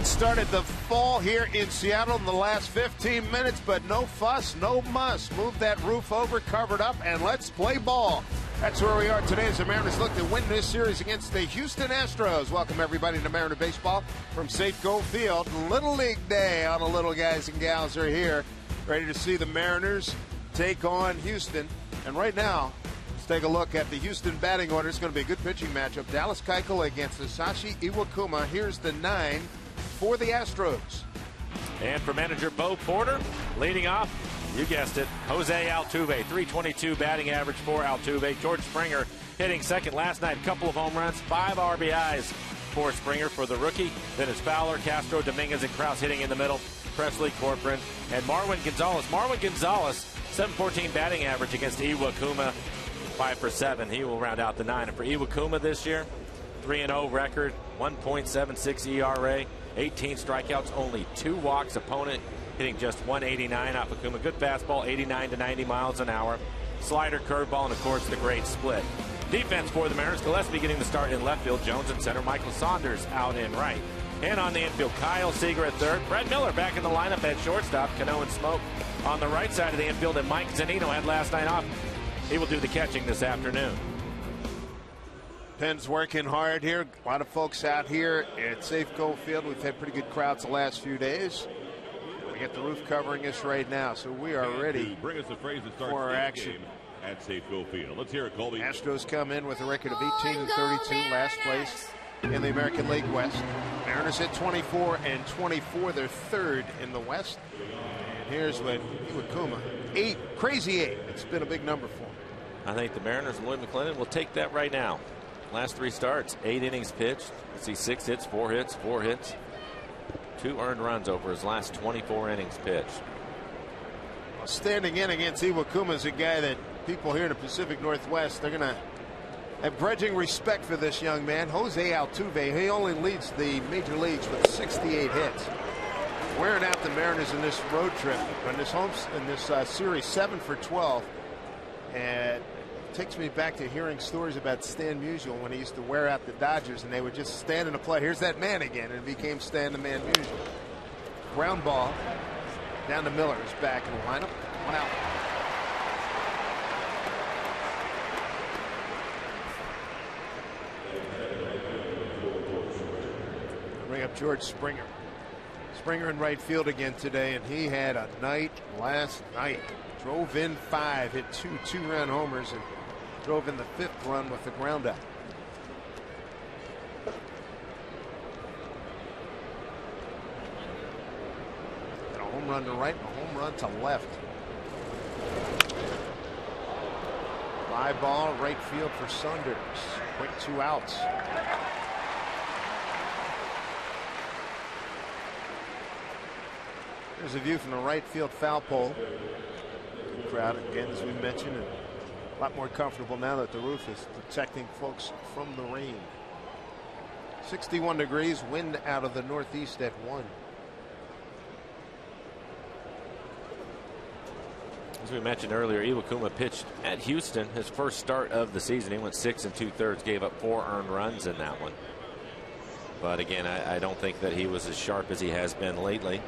Rain started the fall here in Seattle in the last 15 minutes, but no fuss, no muss. Move that roof over, covered up, and let's play ball. That's where we are today as the Mariners look to win this series against the Houston Astros. Welcome everybody to Mariner Baseball from Safeco Field. Little League Day. All the little guys and gals are here, ready to see the Mariners take on Houston. And right now, let's take a look at the Houston batting order. It's going to be a good pitching matchup. Dallas Keuchel against Hisashi Iwakuma. Here's the 9 for the Astros. And for manager Bo Porter, leading off, you guessed it, Jose Altuve, 322 batting average for Altuve. George Springer hitting second last night, a couple of home runs, 5 RBIs for Springer for the rookie. Then it's Fowler, Castro, Dominguez, and Krause hitting in the middle. Presley, Corcoran, and Marwin Gonzalez. Marwin Gonzalez, 714 batting average against Iwakuma, 5 for 7. He will round out the 9. And for Iwakuma this year, 3-0 record, 1.76 ERA, 18 strikeouts, only 2 walks. Opponent hitting just 189 off Akuma. Good fastball, 89 to 90 miles an hour. Slider, curveball, and of course the great split. Defense for the Mariners. Gillespie getting the start in left field. Jones in center. Michael Saunders out in right. And on the infield, Kyle Seager at third. Brett Miller back in the lineup at shortstop. Cano and Smoke on the right side of the infield. And Mike Zunino had last night off. He will do the catching this afternoon. Penn's working hard here. A lot of folks out here at Safeco Field. We've had pretty good crowds the last few days. We get the roof covering us right now, so we are ready bring us the phrase that starts for our action at Safeco Field. Let's hear it, Colby. Astros come in with a record of 18-32, last place in the American League West. Mariners hit 24-24, they're third in the West. And here's what Iwakuma, 8, crazy 8. It's been a big number for him. I think the Mariners and Lloyd McClendon will take that right now. Last 3 starts, 8 innings pitched. Let's see, 6 hits, 4 hits, 4 hits. 2 earned runs over his last 24 innings pitched. Well, standing in against Iwakuma is a guy that people here in the Pacific Northwest, they're going to have grudging respect for this young man. Jose Altuve, he only leads the major leagues with 68 hits. Wearing out the Mariners in this road trip, in this series, 7 for 12. And it takes me back to hearing stories about Stan Musial when he used to wear out the Dodgers and they would just stand in the play. Here's that man again, and it became Stan the Man Musial. Ground ball down to Miller, who's back in the lineup. 1 out. Bring up George Springer. Springer in right field again today, and he had a night last night. Drove in 5, hit 2 2-run homers, and drove in the 5th run with the ground out. And a home run to right and a home run to left. Fly ball right field for Saunders. Quick 2 outs. There's a view from the right field foul pole. Good crowd again, as we mentioned, and a lot more comfortable now that the roof is protecting folks from the rain. 61 degrees, wind out of the northeast at 1. As we mentioned earlier, Iwakuma pitched at Houston his first start of the season. He went 6 2/3, gave up 4 earned runs in that one. But again, I don't think that he was as sharp as he has been lately.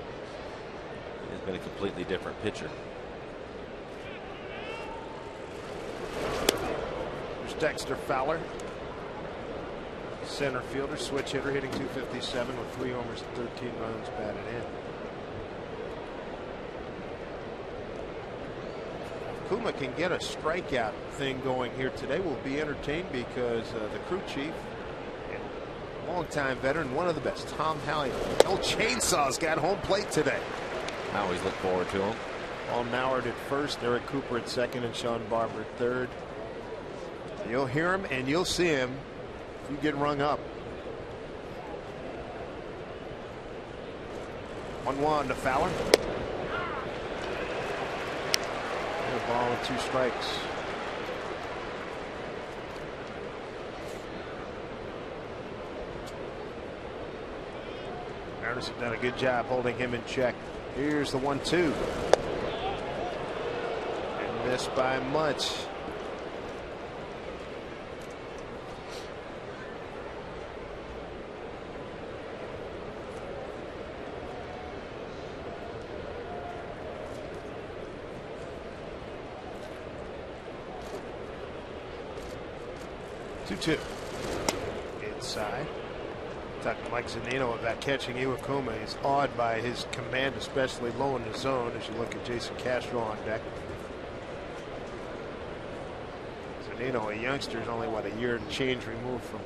He's been a completely different pitcher. There's Dexter Fowler, center fielder, switch hitter, hitting .257 with 3 homers and 13 runs batted in. Kuma can get a strikeout thing going here today. We'll be entertained because the crew chief and longtime veteran, one of the best, Tom Halley, old Chainsaw's got home plate today. I always look forward to him. Paul Mallard at first, Eric Cooper at second, and Sean Barber at third. You'll hear him and you'll see him if you get rung up. 1-1 to Fowler. A ball with 2 strikes. Mariners have done a good job holding him in check. Here's the 1-2. And missed by much. 2-2. Inside. Talking to Mike Zunino about catching Iwakuma. He's awed by his command, especially low in the zone, as you look at Jason Castro on deck. Zunino, a youngster, is only, what, a year and change removed from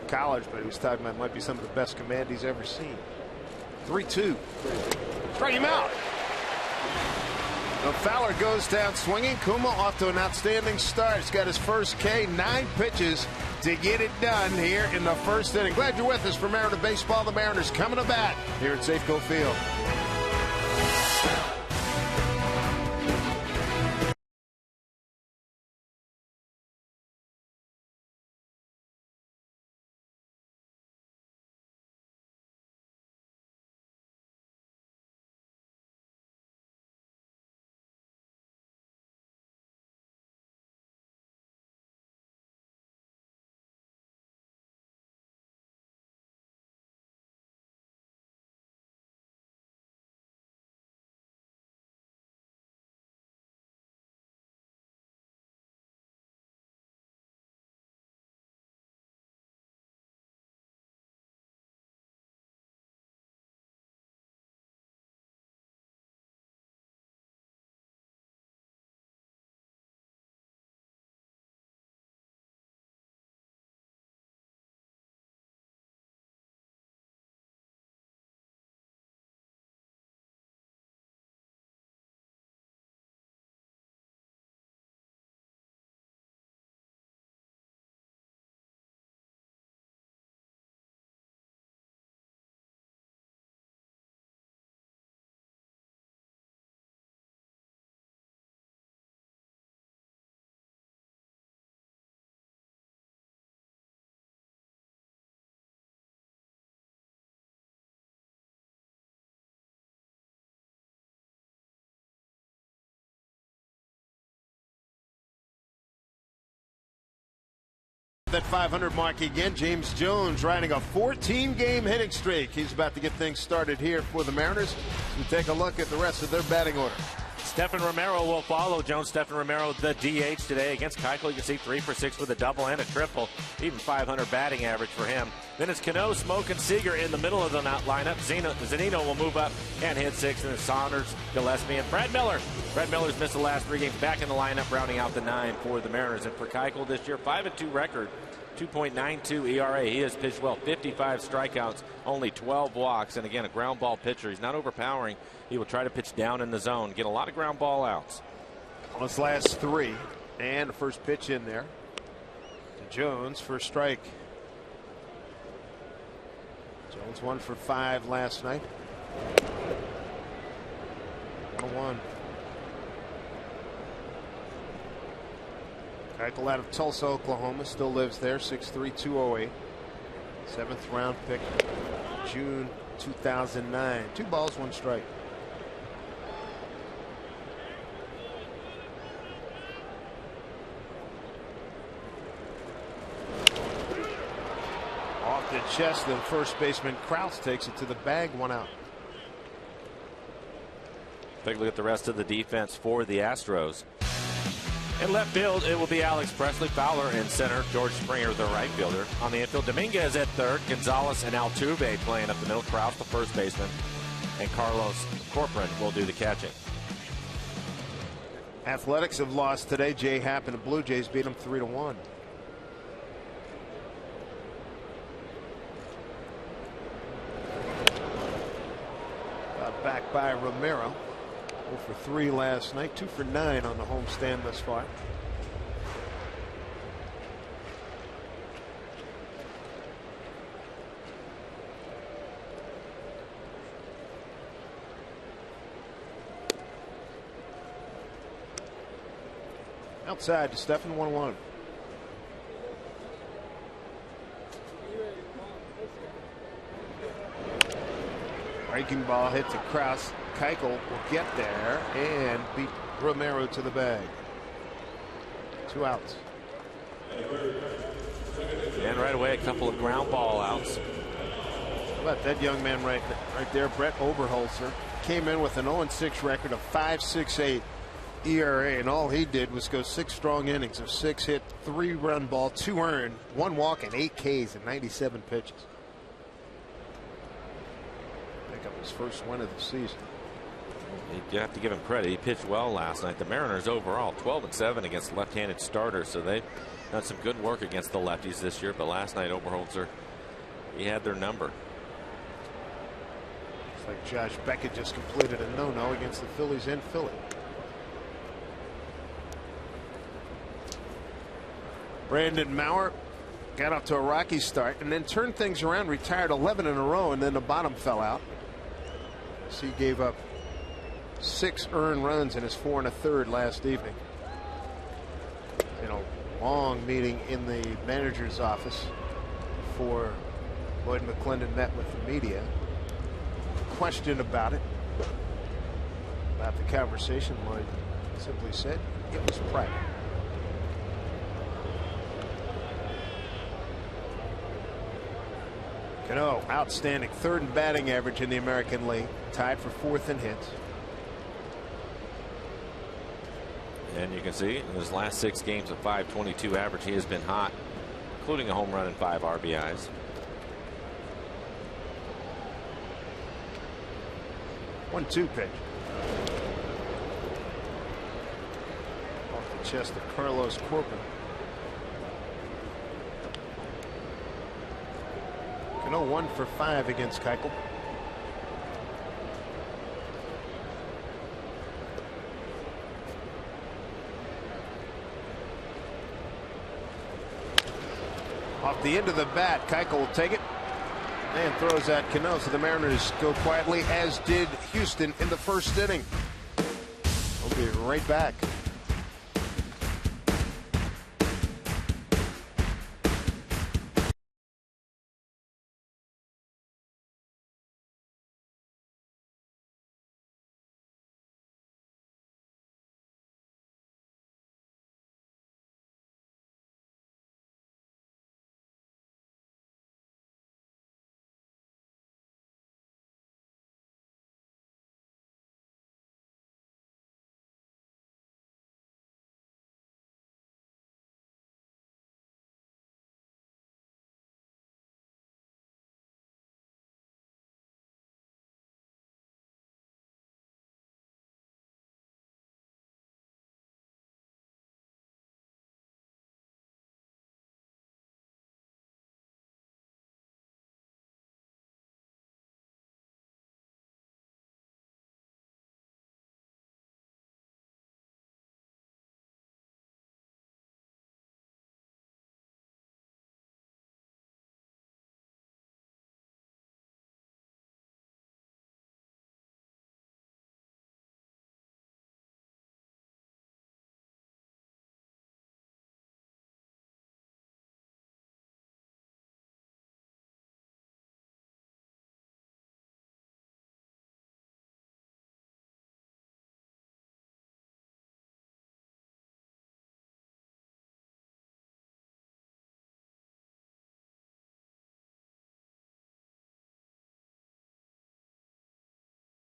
college, but he was talking about might be some of the best command he's ever seen. 3-2. Strike him out. The Fowler goes down swinging. Kuma off to an outstanding start. He's got his first K, 9 pitches to get it done here in the first inning. Glad you're with us for Mariner Baseball. The Mariners coming to bat here at Safeco Field. That 500 mark again. James Jones riding a 14-game hitting streak. He's about to get things started here for the Mariners. So take a look at the rest of their batting order. Stephen Romero will follow Jones. Stephen Romero, the DH today against Keuchel. You can see 3 for 6 with a double and a triple. Even 500 batting average for him. Then it's Cano, Smoke, and Seager in the middle of the lineup. Zunino will move up and hit 6. And it's Saunders, Gillespie, and Brad Miller. Brad Miller's missed the last 3 games. Back in the lineup, rounding out the 9 for the Mariners. And for Keuchel this year, 5-2 record. 2.92 ERA. He has pitched well, 55 strikeouts, only 12 walks, and again, a ground ball pitcher. He's not overpowering. He will try to pitch down in the zone, get a lot of ground ball outs. On his last 3, and the first pitch in there to Jones for a strike. Jones 1 for 5 last night. 1-1. Keuchel out of Tulsa, Oklahoma, still lives there. 6'3", 208. 7th round pick, June 2009. 2 balls, 1 strike. Off the chest, then first baseman Krause takes it to the bag, 1 out. Take a look at the rest of the defense for the Astros. In left field, it will be Alex Presley. Fowler in center. George Springer, the right fielder. On the infield, Dominguez at third. Gonzalez and Altuve playing up the middle. Krause, the first baseman. And Carlos Corcoran will do the catching. Athletics have lost today. Jay Happ and the Blue Jays beat them 3-1. Got back by Romero. 0 for 3 last night, 2 for 9 on the homestand thus far. Outside to Stephen, 1-1. Breaking ball hit to Krause. Keuchel will get there and beat Romero to the bag. 2 outs. And right away, a couple of ground ball outs. How about that young man right there, Brett Oberholzer, came in with an 0-6 record of 5.68. ERA, and all he did was go 6 strong innings of 6 hit, 3 run ball, 2 earned, 1 walk, and 8 Ks in 97 pitches. Pick up his first win of the season. You have to give him credit. He pitched well last night. The Mariners overall 12-7 against left-handed starters, so they've done some good work against the lefties this year. But last night, Oberholzer, he had their number. Looks like Josh Beckett just completed a no-no against the Phillies in Philly. Brandon Maurer got off to a rocky start and then turned things around, retired 11 in a row, and then the bottom fell out. So he gave up 6 earned runs in his 4 1/3 last evening. In a long meeting in the manager's office before Lloyd McClendon met with the media. Questioned about it, about the conversation, Lloyd simply said it was private. Cano, outstanding 3rd in batting average in the American League, tied for 4th in hits. And you can see in his last 6 games of .522 average, he has been hot, including a home run and 5 RBIs. One-two pitch. Off the chest of Carlos Corbin. Cano 1 for 5 against Keuchel. Off the end of the bat, Keuchel will take it and throws at Cano. So the Mariners go quietly, as did Houston in the 1st inning. We'll be right back.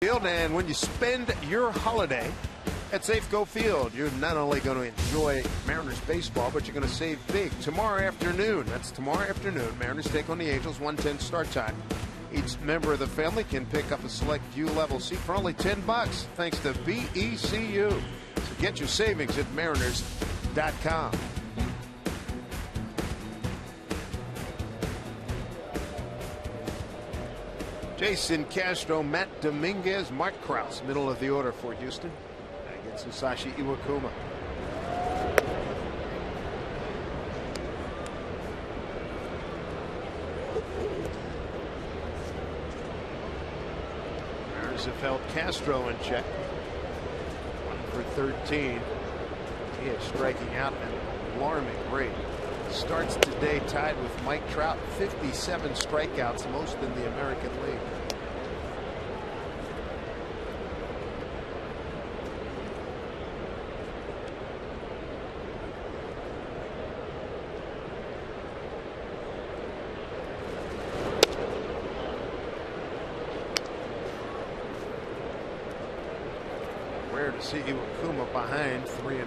And when you spend your holiday at Safeco Field, you're not only going to enjoy Mariners baseball, but you're going to save big. Tomorrow afternoon, that's tomorrow afternoon, Mariners take on the Angels, 1:10 start time. Each member of the family can pick up a select view level seat for only $10 thanks to BECU. So get your savings at mariners.com. Jason Castro, Matt Dominguez, Mark Krause, middle of the order for Houston against Musashi Iwakuma. Mariners have held Castro in check. 1 for 13. He is striking out at an alarming rate. Starts today tied with Mike Trout, 57 strikeouts, most in the American League. Rare to see Iwakuma behind 3-0.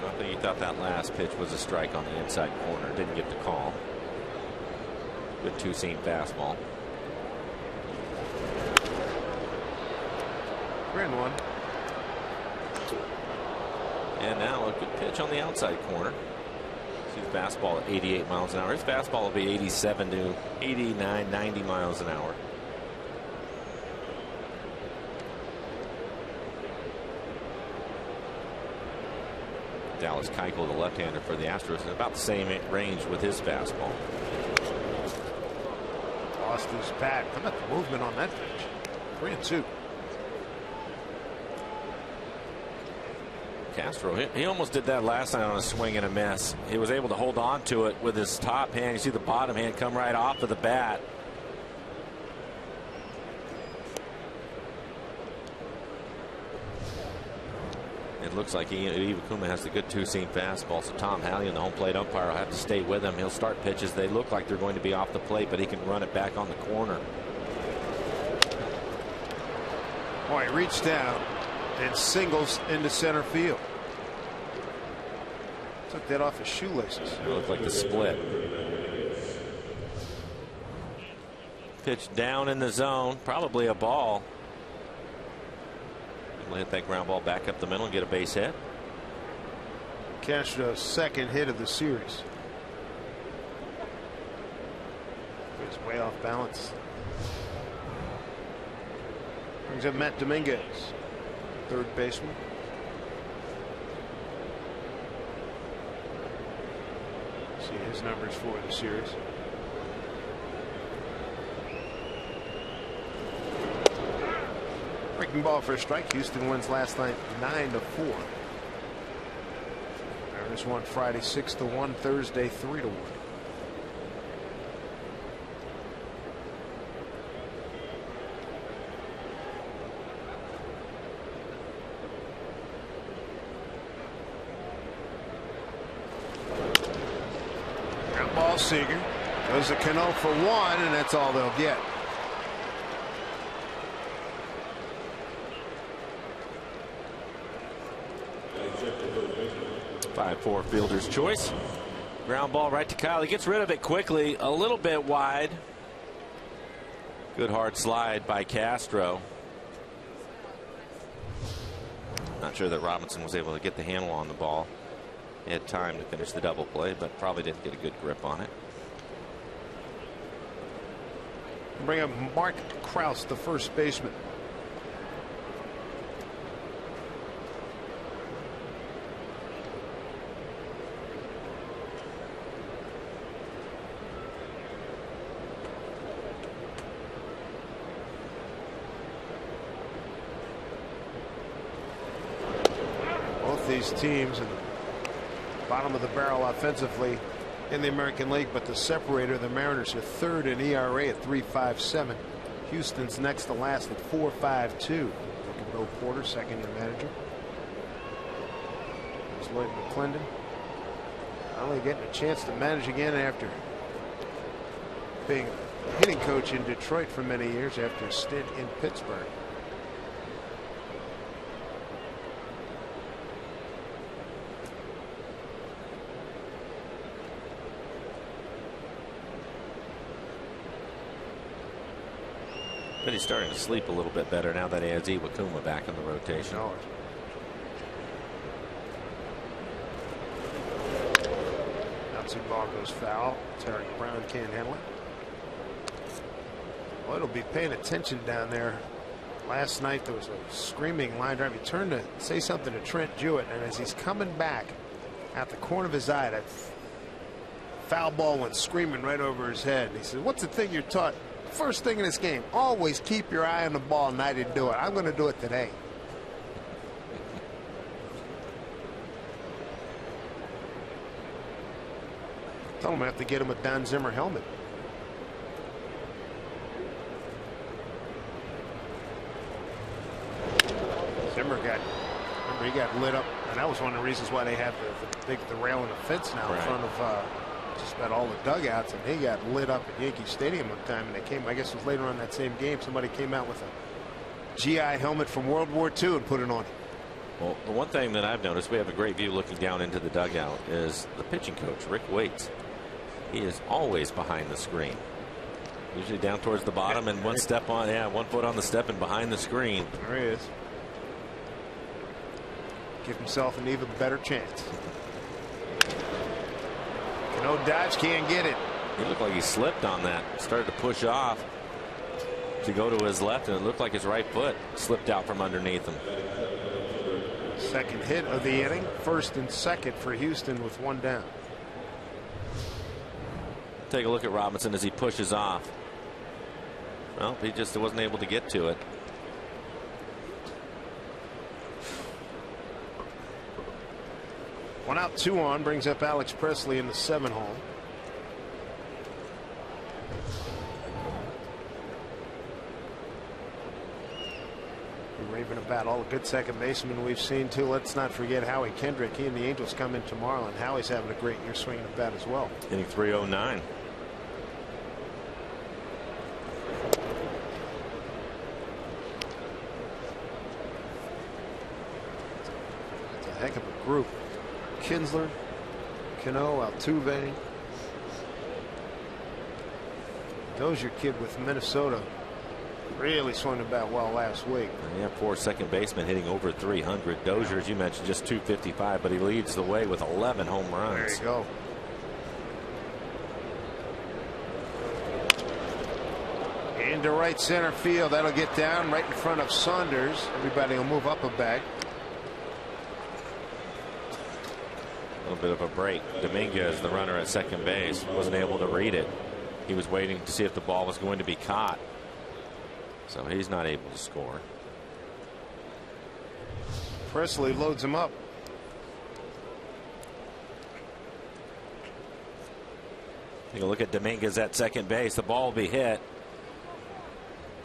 I think he thought that last pitch was a strike on the inside corner. Didn't get the call. Good two-seam fastball. 3-1. And now a good pitch on the outside corner. See his fastball at 88 miles an hour. His fastball will be 87 to 89, 90 miles an hour. Dallas Keuchel, the left-hander for the Astros, in about the same range with his fastball. Lost his bat. How about the movement on that pitch? 3-2. Castro, he almost did that last night on a swing and a miss. He was able to hold on to it with his top hand. You see the bottom hand come right off of the bat. It looks like Iwakuma has a good two-seam fastball, so Tom Hallion, the home plate umpire, will have to stay with him. He'll start pitches. They look like they're going to be off the plate, but he can run it back on the corner. Boy, he reached down and singles into center field. Took that off his shoelaces. It looked like the split. Pitch down in the zone, probably a ball. He'll hit that ground ball back up the middle and get a base hit. Castro's second hit of the series. He's way off balance. Brings up Matt Dominguez, third baseman. See his numbers for the series. Breaking ball for a strike. Houston wins last night 9-4. Mariners won Friday 6-1, Thursday 3-1. Ground ball, Seager goes to Cano for one, and that's all they'll get. Four fielder's choice. Ground ball right to Kyle. He gets rid of it quickly, a little bit wide. Good hard slide by Castro. Not sure that Robinson was able to get the handle on the ball. He had time to finish the double play, but probably didn't get a good grip on it. Bring up Mark Krause, the first baseman. These teams and bottom of the barrel offensively in the American League, but the separator, the Mariners are third in ERA at 3.57. Houston's next to last at 4.52. Bill Porter, second-year manager. There's Lloyd McClendon, finally getting a chance to manage again after being a hitting coach in Detroit for many years after a stint in Pittsburgh. But he's starting to sleep a little bit better now that he has Iwakuma back in the rotation. Outside ball goes foul. Terry Brown can't handle it. Well, it'll be paying attention down there. Last night there was a screaming line drive. He turned to say something to Trent Jewett, and as he's coming back at the corner of his eye, that foul ball went screaming right over his head. He said, "What's the thing you're taught? First thing in this game, always keep your eye on the ball," and I didn't do it. I'm going to do it today. Tell him I have to get him a Don Zimmer helmet. Zimmer he got lit up, and that was one of the reasons why they have the rail and the fence now in front of just about all the dugouts, and he got lit up at Yankee Stadium one time, and they came, I guess it was later on that same game, somebody came out with a GI helmet from World War II and put it on him. Well, the one thing that I've noticed, we have a great view looking down into the dugout, is the pitching coach, Rick Waits. He is always behind the screen. Usually down towards the bottom and one foot on the step and behind the screen. There he is. Give himself an even better chance. No dodge, can't get it. He looked like he slipped on that. Started to push off to go to his left, and it looked like his right foot slipped out from underneath him. Second hit of the inning. First and second for Houston with one down. Take a look at Robinson as he pushes off. Well, he just wasn't able to get to it. One out, two on, brings up Alex Presley in the 7 hole. We're raving about all the good second basemen we've seen too. Let's not forget Howie Kendrick. He and the Angels come in tomorrow, and Howie's having a great year swinging the bat as well. Hitting .309. It's a heck of a group. Kinsler, Cano, Altuve. Dozier kid with Minnesota really swung the bat well last week. Yeah, 4 second basemen hitting over 300. Dozier, as you mentioned, just 255, but he leads the way with 11 home runs. There you go. Into right center field. That'll get down right in front of Saunders. Everybody will move up a bag. A little bit of a break. Dominguez, the runner at second base, wasn't able to read it. He was waiting to see if the ball was going to be caught. So he's not able to score. Presley loads him up. Take a look at Dominguez at second base. The ball will be hit.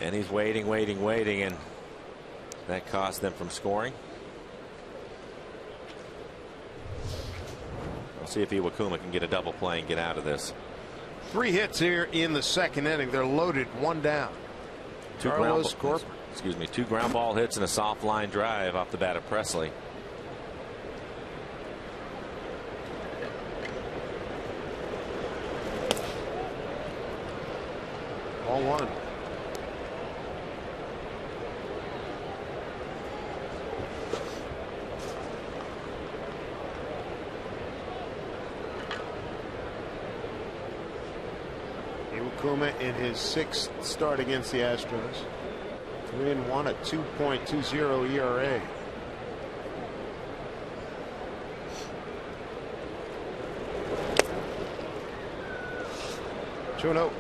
And he's waiting, and that cost them from scoring. We'll see if Iwakuma can get a double play and get out of this. 3 hits here in the second inning. They're loaded, one down. Two ground ball hits and a soft line drive off the bat of Presley. Ball 1. Iwakuma in his 6th start against the Astros. 3-1, a 2.20 ERA. Two-0.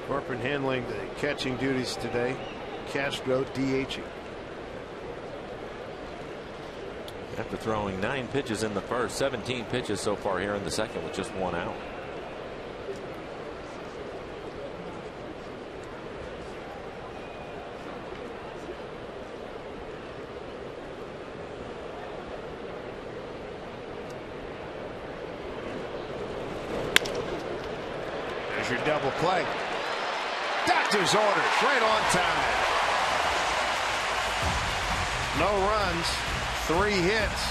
Corcoran handling the catching duties today. Castro DHing. After throwing 9 pitches in the first, 17 pitches so far here in the second with just 1 out. There's your double play. Doctor's orders right on time. No runs. 3 hits,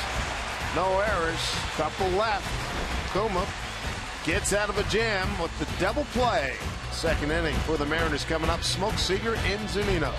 no errors, couple left. Kuma gets out of a jam with the double play. Second inning for the Mariners coming up. Smoke Seager and Zunino.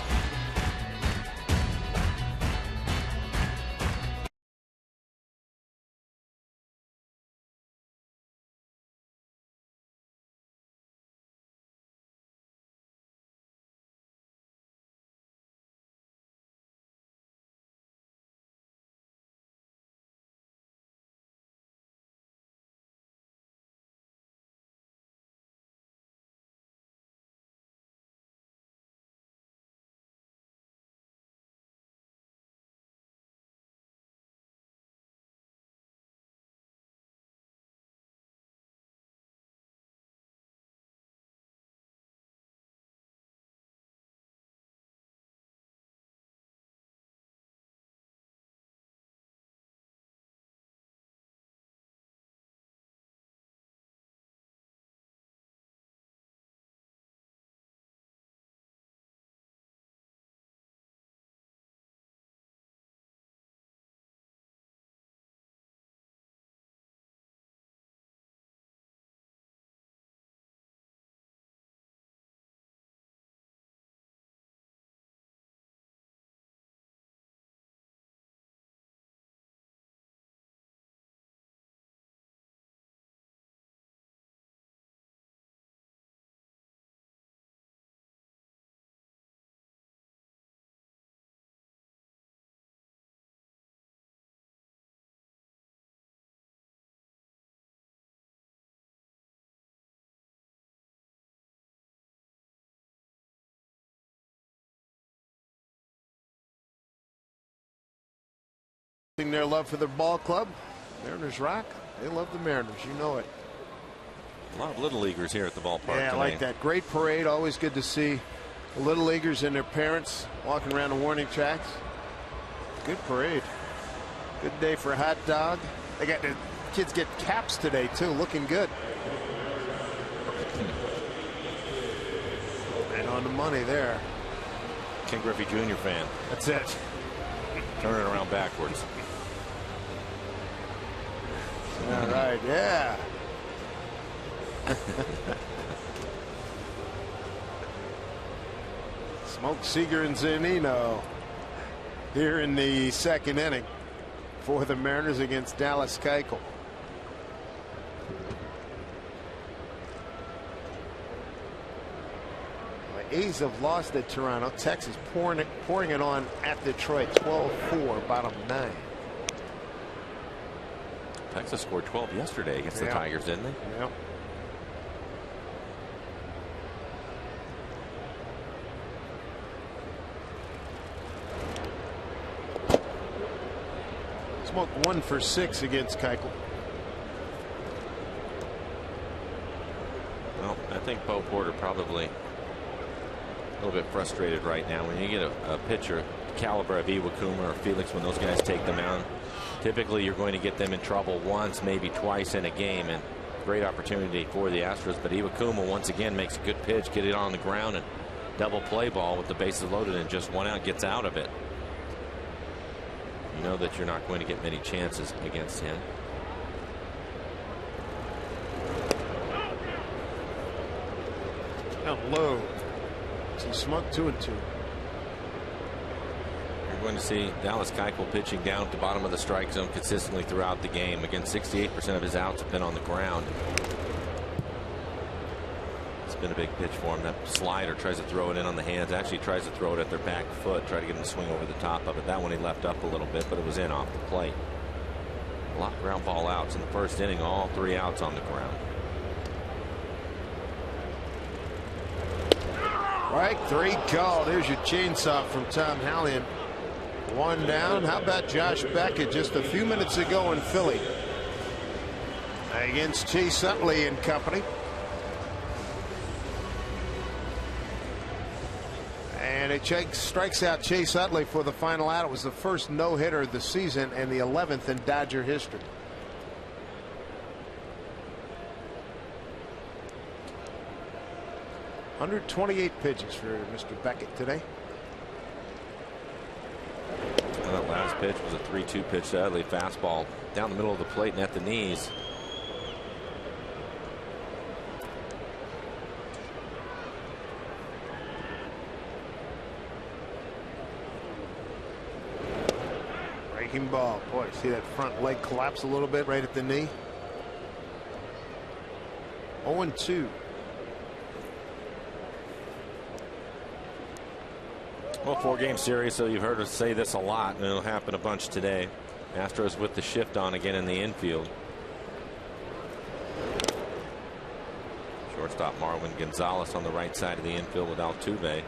Their love for their ball club. Mariners rock. They love the Mariners. You know it. A lot of little leaguers here at the ballpark. Yeah, I like that. Great parade. Always good to see the little leaguers and their parents walking around the warning tracks. Good parade. Good day for a hot dog. They got the kids get caps today too. Looking good. And on the money there. Ken Griffey Jr. fan. That's it. Turn it around backwards. All right, yeah. Smoke, Seager, and Zunino here in the second inning for the Mariners against Dallas Keuchel. The A's have lost at Toronto. Texas pouring it on at Detroit. 12-4, bottom 9. Texas scored 12 yesterday against the Tigers, didn't they? Yep. Smoke 1 for 6 against Keuchel. Well, I think Bo Porter probably a little bit frustrated right now. When you get a pitcher caliber of Iwakuma or Felix, when those guys take the mound, typically you're going to get them in trouble once, maybe twice in a game, and great opportunity for the Astros. But Iwakuma once again makes a good pitch, get it on the ground, and double play ball with the bases loaded and just one out, gets out of it. You know that you're not going to get many chances against him. Down low. So Smoke 2-2. You're going to see Dallas Keuchel pitching down at the bottom of the strike zone consistently throughout the game. Again, 68% of his outs have been on the ground. It's been a big pitch for him. That slider, tries to throw it in on the hands. Actually tries to throw it at their back foot. Try to get him to swing over the top of it. That one he left up a little bit, but it was in off the plate. A lot of ground ball outs in the first inning. All 3 outs on the ground. Strike 3 called. There's your chainsaw from Tom Hallion. 1 down. How about Josh Beckett just a few minutes ago in Philly against Chase Utley and company. And it strikes out Chase Utley for the final out. It was the first no-hitter of the season and the 11th in Dodger history. .128 pitches for Mr. Beckett today. And that last pitch was a 3-2 pitch to Utley. Fastball down the middle of the plate and at the knees. Breaking ball. Boy, see that front leg collapse a little bit right at the knee. 0-2. Well, 4-game series, so you've heard us say this a lot, and it'll happen a bunch today. Astros with the shift on again in the infield. Shortstop Marwin Gonzalez on the right side of the infield with Altuve.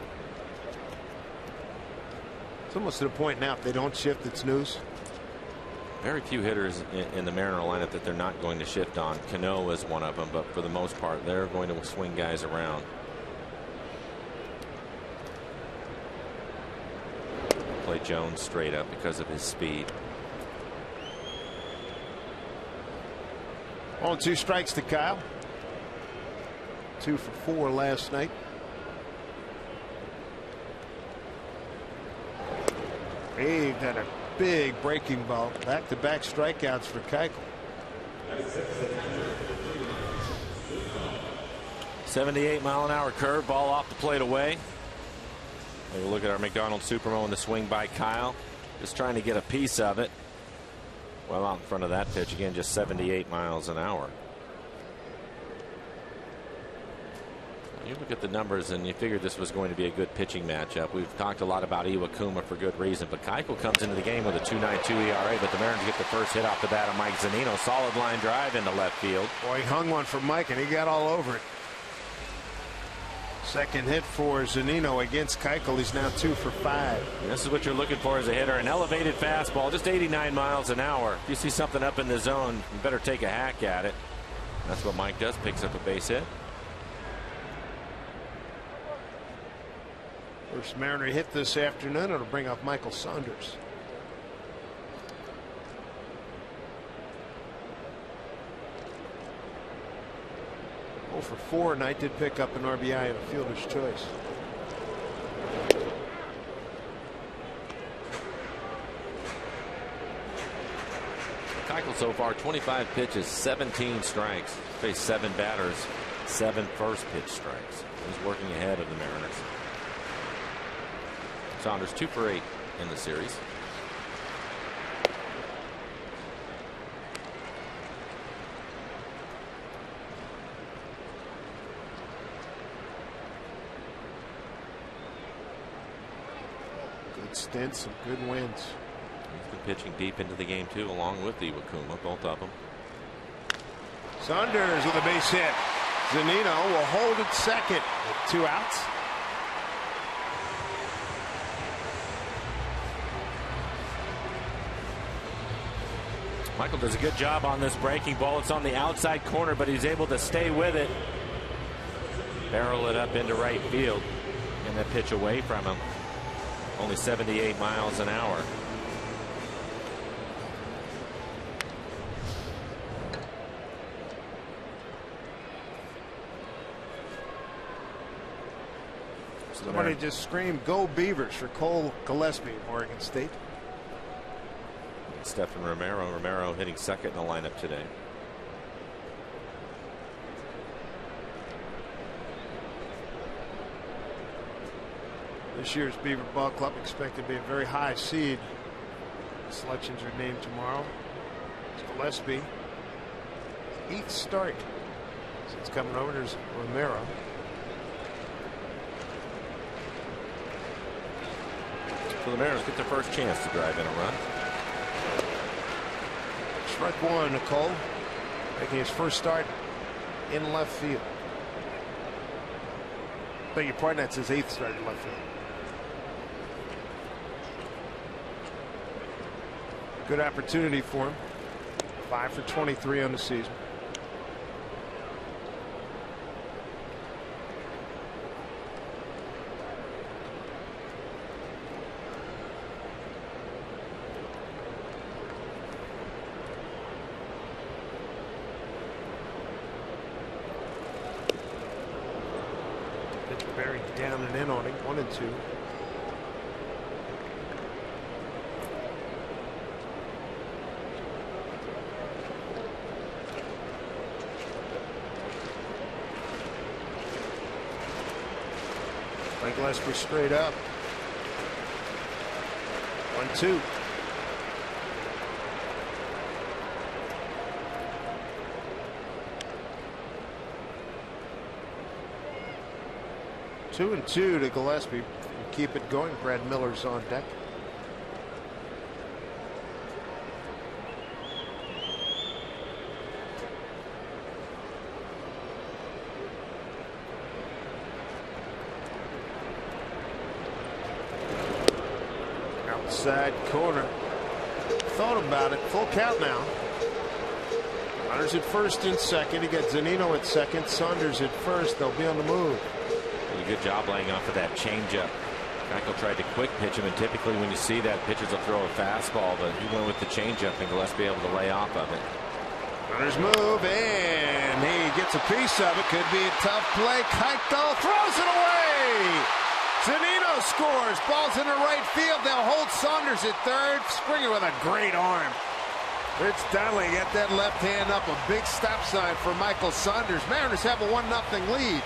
It's almost to the point now, if they don't shift, it's news. Very few hitters in the Mariner lineup that they're not going to shift on. Cano is one of them, but for the most part, they're going to swing guys around. Play Jones straight up because of his speed. 0-2 strikes to Kyle. 2 for 4 last night. He got a big breaking ball. Back-to-back strikeouts for Keuchel. 78-mile-an-hour curve ball off the plate away. Maybe look at our McDonald's Supermo in the swing by Kyle. Just trying to get a piece of it. Well out in front of that pitch. Again, just 78 miles an hour. You look at the numbers and you figured this was going to be a good pitching matchup. We've talked a lot about Iwakuma for good reason, but Keuchel comes into the game with a 2.92 ERA, but the Mariners get the first hit off the bat of Mike Zunino. Solid line drive into left field. Boy, he hung one for Mike and he got all over it. Second hit for Zunino against Keuchel. He's now 2 for 5. This is what you're looking for as a hitter. An elevated fastball, just 89 miles an hour. If you see something up in the zone, you better take a hack at it. That's what Mike does, picks up a base hit. First Mariner hit this afternoon. It'll bring up Michael Saunders. For 4, Knight did pick up an RBI and a fielder's choice. Keuchel so far 25 pitches, 17 strikes, faced 7 batters, 7 first pitch strikes. He's working ahead of the Mariners. Saunders 2 for 8 in the series. Stint, some good wins. He's been pitching deep into the game too, along with Iwakuma, both of them. Saunders with a base hit. Zunino will hold at second with 2 outs. Michael does a good job on this breaking ball. It's on the outside corner, but he's able to stay with it, barrel it up into right field, and that pitch away from him. Only 78 miles an hour. Somebody just screamed, "Go Beavers" for Cole Gillespie of Oregon State. Stephen Romero. Romero hitting second in the lineup today. This year's Beaver Ball Club expected to be a very high seed. Selections are named tomorrow. It's Gillespie. 8th start since coming over. There's Romero. So the Mariners get their first chance to drive in a run. Strike 1, Nicole, making his first start in left field. Beg your pardon, that's his 8th start in left field. Good opportunity for him. 5 for 23 on the season. Pitch buried down and in on him. 1-2. Gillespie straight up. 1-2. Two and 2 to Gillespie. Keep it going. Brad Miller's on deck. Outside corner. Thought about it. Full count now. Runners at first and second. He got Zunino at second. Saunders at first. They'll be on the move. Did a good job laying off of that changeup. Keuchel tried to quick pitch him, and typically when you see that, pitchers will throw a fastball, but he went with the changeup, and Gillespie able to lay off of it. Runners move, and he gets a piece of it. Could be a tough play. Keuchel throws it away. Zunino scores. Ball's in the right field. They'll hold Saunders at third. Springer with a great arm. Rich Donnelly got that left hand up. A big stop sign for Michael Saunders. Mariners have a 1-0 lead.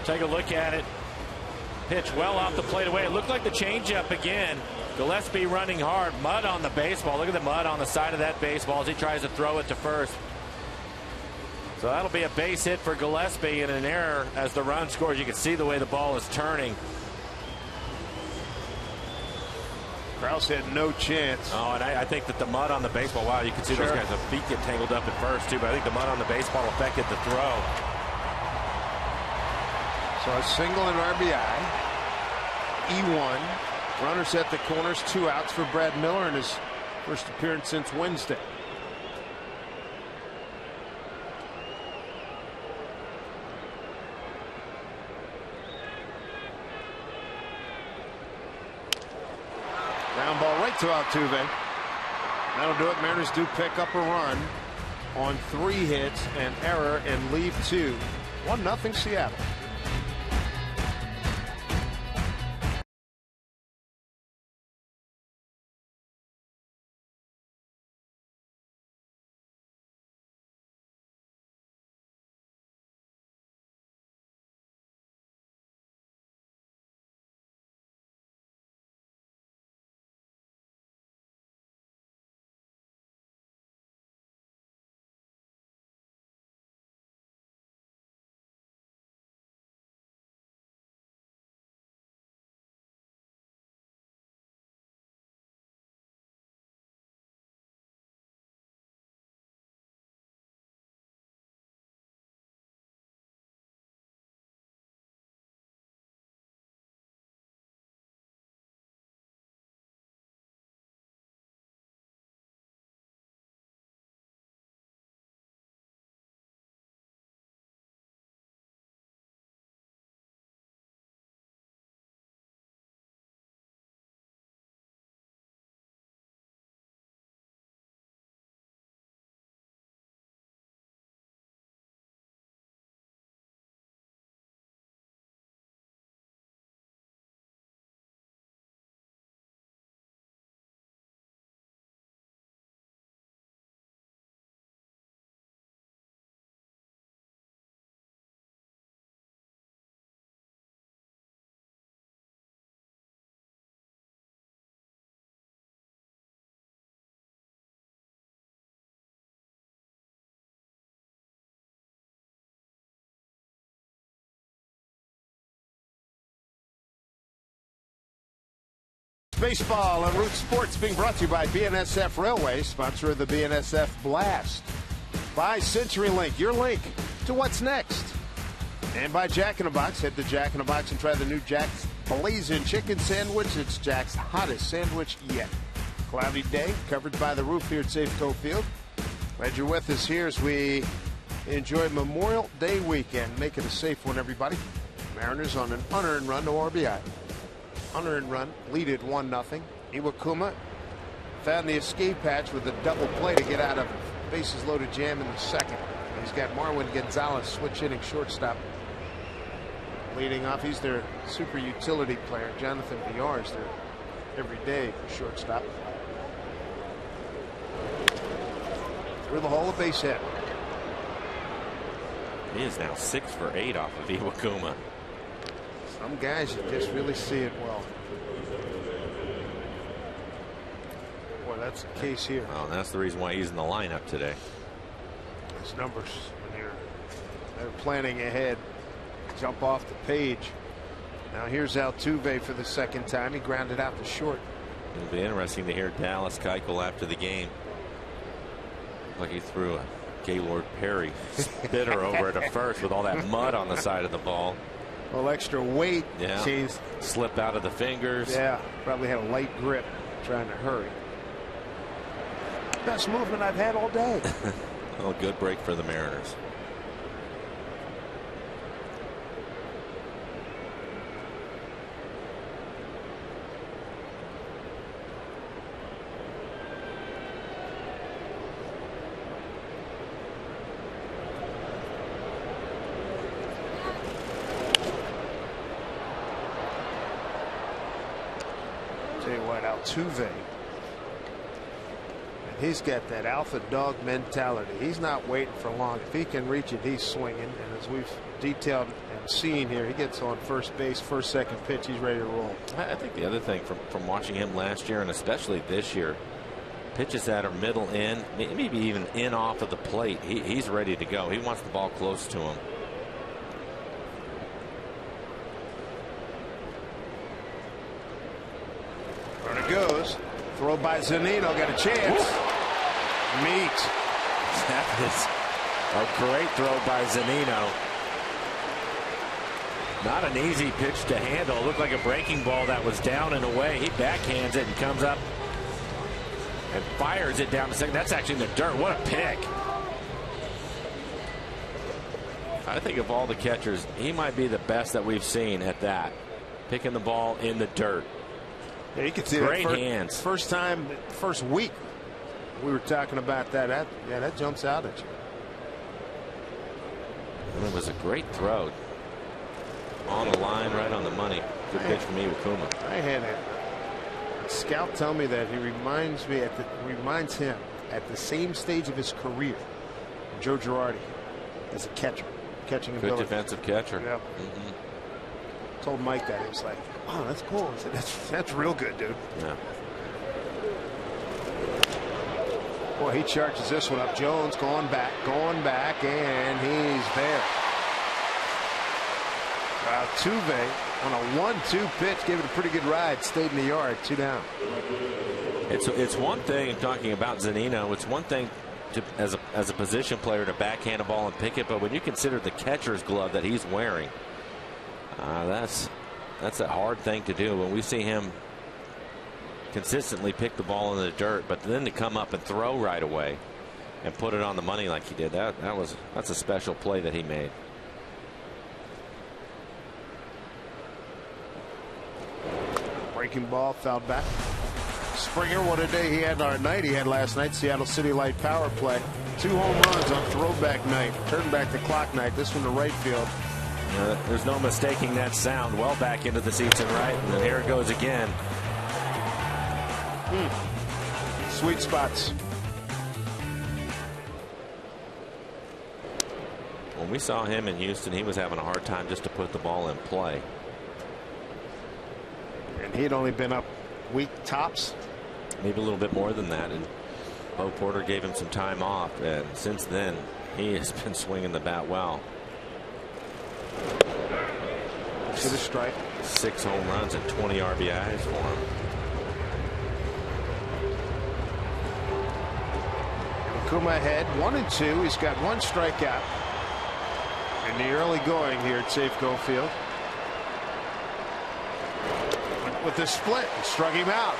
Take a look at it. Pitch well off the plate away. It looked like the changeup again. Gillespie running hard. Mud on the baseball. Look at the mud on the side of that baseball as he tries to throw it to first. So that'll be a base hit for Gillespie and an error as the run scores. You can see the way the ball is turning. Rouse had no chance. Oh, and I think that the mud on the baseball, wow, you can see those guys' feet get tangled up at first, too, but I think the mud on the baseball affected the throw. So a single and RBI. E1. Runners at the corners, 2 outs for Brad Miller in his first appearance since Wednesday. Ground ball right to Altuve. That'll do it. Mariners do pick up a run on 3 hits, an error, and leave 2. 1-0 Seattle. Baseball on Root Sports being brought to you by BNSF Railway, sponsor of the BNSF Blast. By CenturyLink, your link to what's next. And by Jack in the Box. Head to Jack in the Box and try the new Jack's Blazing Chicken Sandwich. It's Jack's hottest sandwich yet. Cloudy day, covered by the roof here at Safeco Field. Glad you're with us here as we enjoy Memorial Day weekend. Make it a safe one, everybody. Mariners on an unearned run to RBI. Unearned run, lead it 1-0. Iwakuma found the escape hatch with a double play to get out of bases loaded jam in the second. He's got Marwin Gonzalez, switch hitting shortstop. Leading off, he's their super utility player. Jonathan Villar is their everyday shortstop. Through the hole, a base hit. He is now 6 for 8 off of Iwakuma. Some guys, you just really see it well. Boy, that's the case here. Well, that's the reason why he's in the lineup today. His numbers, when they're planning ahead, jump off the page. Now here's Altuve for the second time. He grounded out to short. It'll be interesting to hear Dallas Keuchel after the game. Like he threw a Gaylord Perry spitter over at first with all that mud on the side of the ball. Well, extra weight. Yeah. She's slipped out of the fingers. Yeah, probably had a light grip trying to hurry. Best movement I've had all day. Well, good break for the Mariners. Altuve, and he's got that alpha dog mentality. He's not waiting for long. If he can reach it, he's swinging, and as we've detailed and seen here, he gets on first base, first, second pitch, he's ready to roll. I think the other thing from watching him last year and especially this year, pitches that are middle in, maybe even in off of the plate, he's ready to go. He wants the ball close to him. There it goes. Throw by Zunino. Got a chance. Meet. That is a great throw by Zunino. Not an easy pitch to handle. It looked like a breaking ball that was down and away. He backhands it and comes up and fires it down to second. That's actually in the dirt. What a pick. I think of all the catchers, he might be the best that we've seen at that. Picking the ball in the dirt. Yeah, you can see great that hands. First time, first week, we were talking about that. That jumps out at you. And it was a great throw. On the line, right on the money. Good pitch from Iwakuma. I had a scout tell me that he reminds him at the same stage of his career, Joe Girardi, as a catcher, catching good ability. Defensive catcher. Yeah. Told Mike that. He was like, "Wow, that's cool." I said, "That's real good, dude." Yeah. Boy, he charges this one up. Jones going back, and he's there. Altuve on a 1-2 pitch gave it a pretty good ride. Stayed in the yard. 2 down. It's one thing talking about Zunino. It's one thing to as a position player to backhand a ball and pick it, but when you consider the catcher's glove that he's wearing, that's a hard thing to do. When we see him consistently pick the ball in the dirt, but then to come up and throw right away and put it on the money like he did, that's a special play that he made. Breaking ball, fouled back. Springer, what a day he had our night. He had last night. Seattle City Light power play. 2 home runs on throwback night. Turn back the clock night. This one to right field. There's no mistaking that sound. Well back into the seats and right. And then here it goes again. Sweet spots. When we saw him in Houston, he was having a hard time just to put the ball in play. And he'd only been up week tops. Maybe a little bit more than that. And Bo Porter gave him some time off. And since then, he has been swinging the bat well. To the strike. 6 home runs and 20 RBIs for him. Kuma ahead 1-2. He's got 1 strikeout in the early going here at Safeco Field. With the split, struck him out.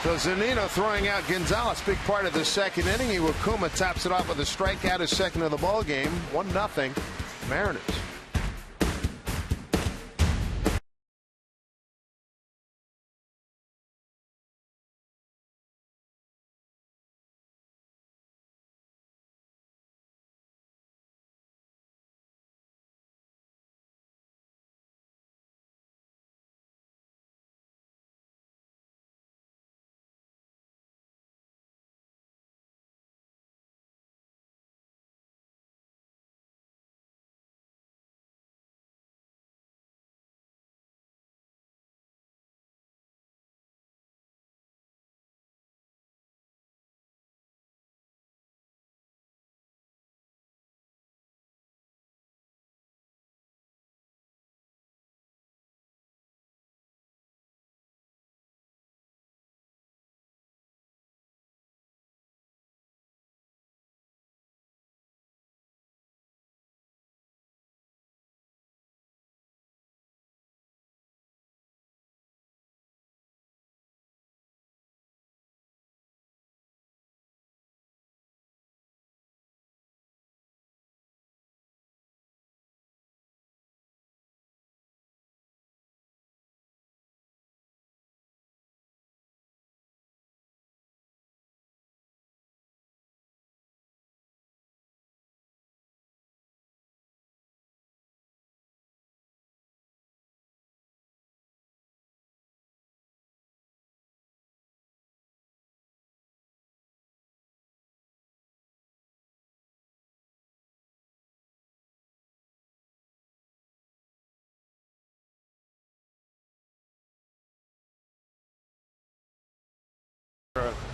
So Zunino throwing out Gonzalez, big part of the second inning. Iwakuma tops it off with a strikeout, his second of the ball game. 1-0 Mariners.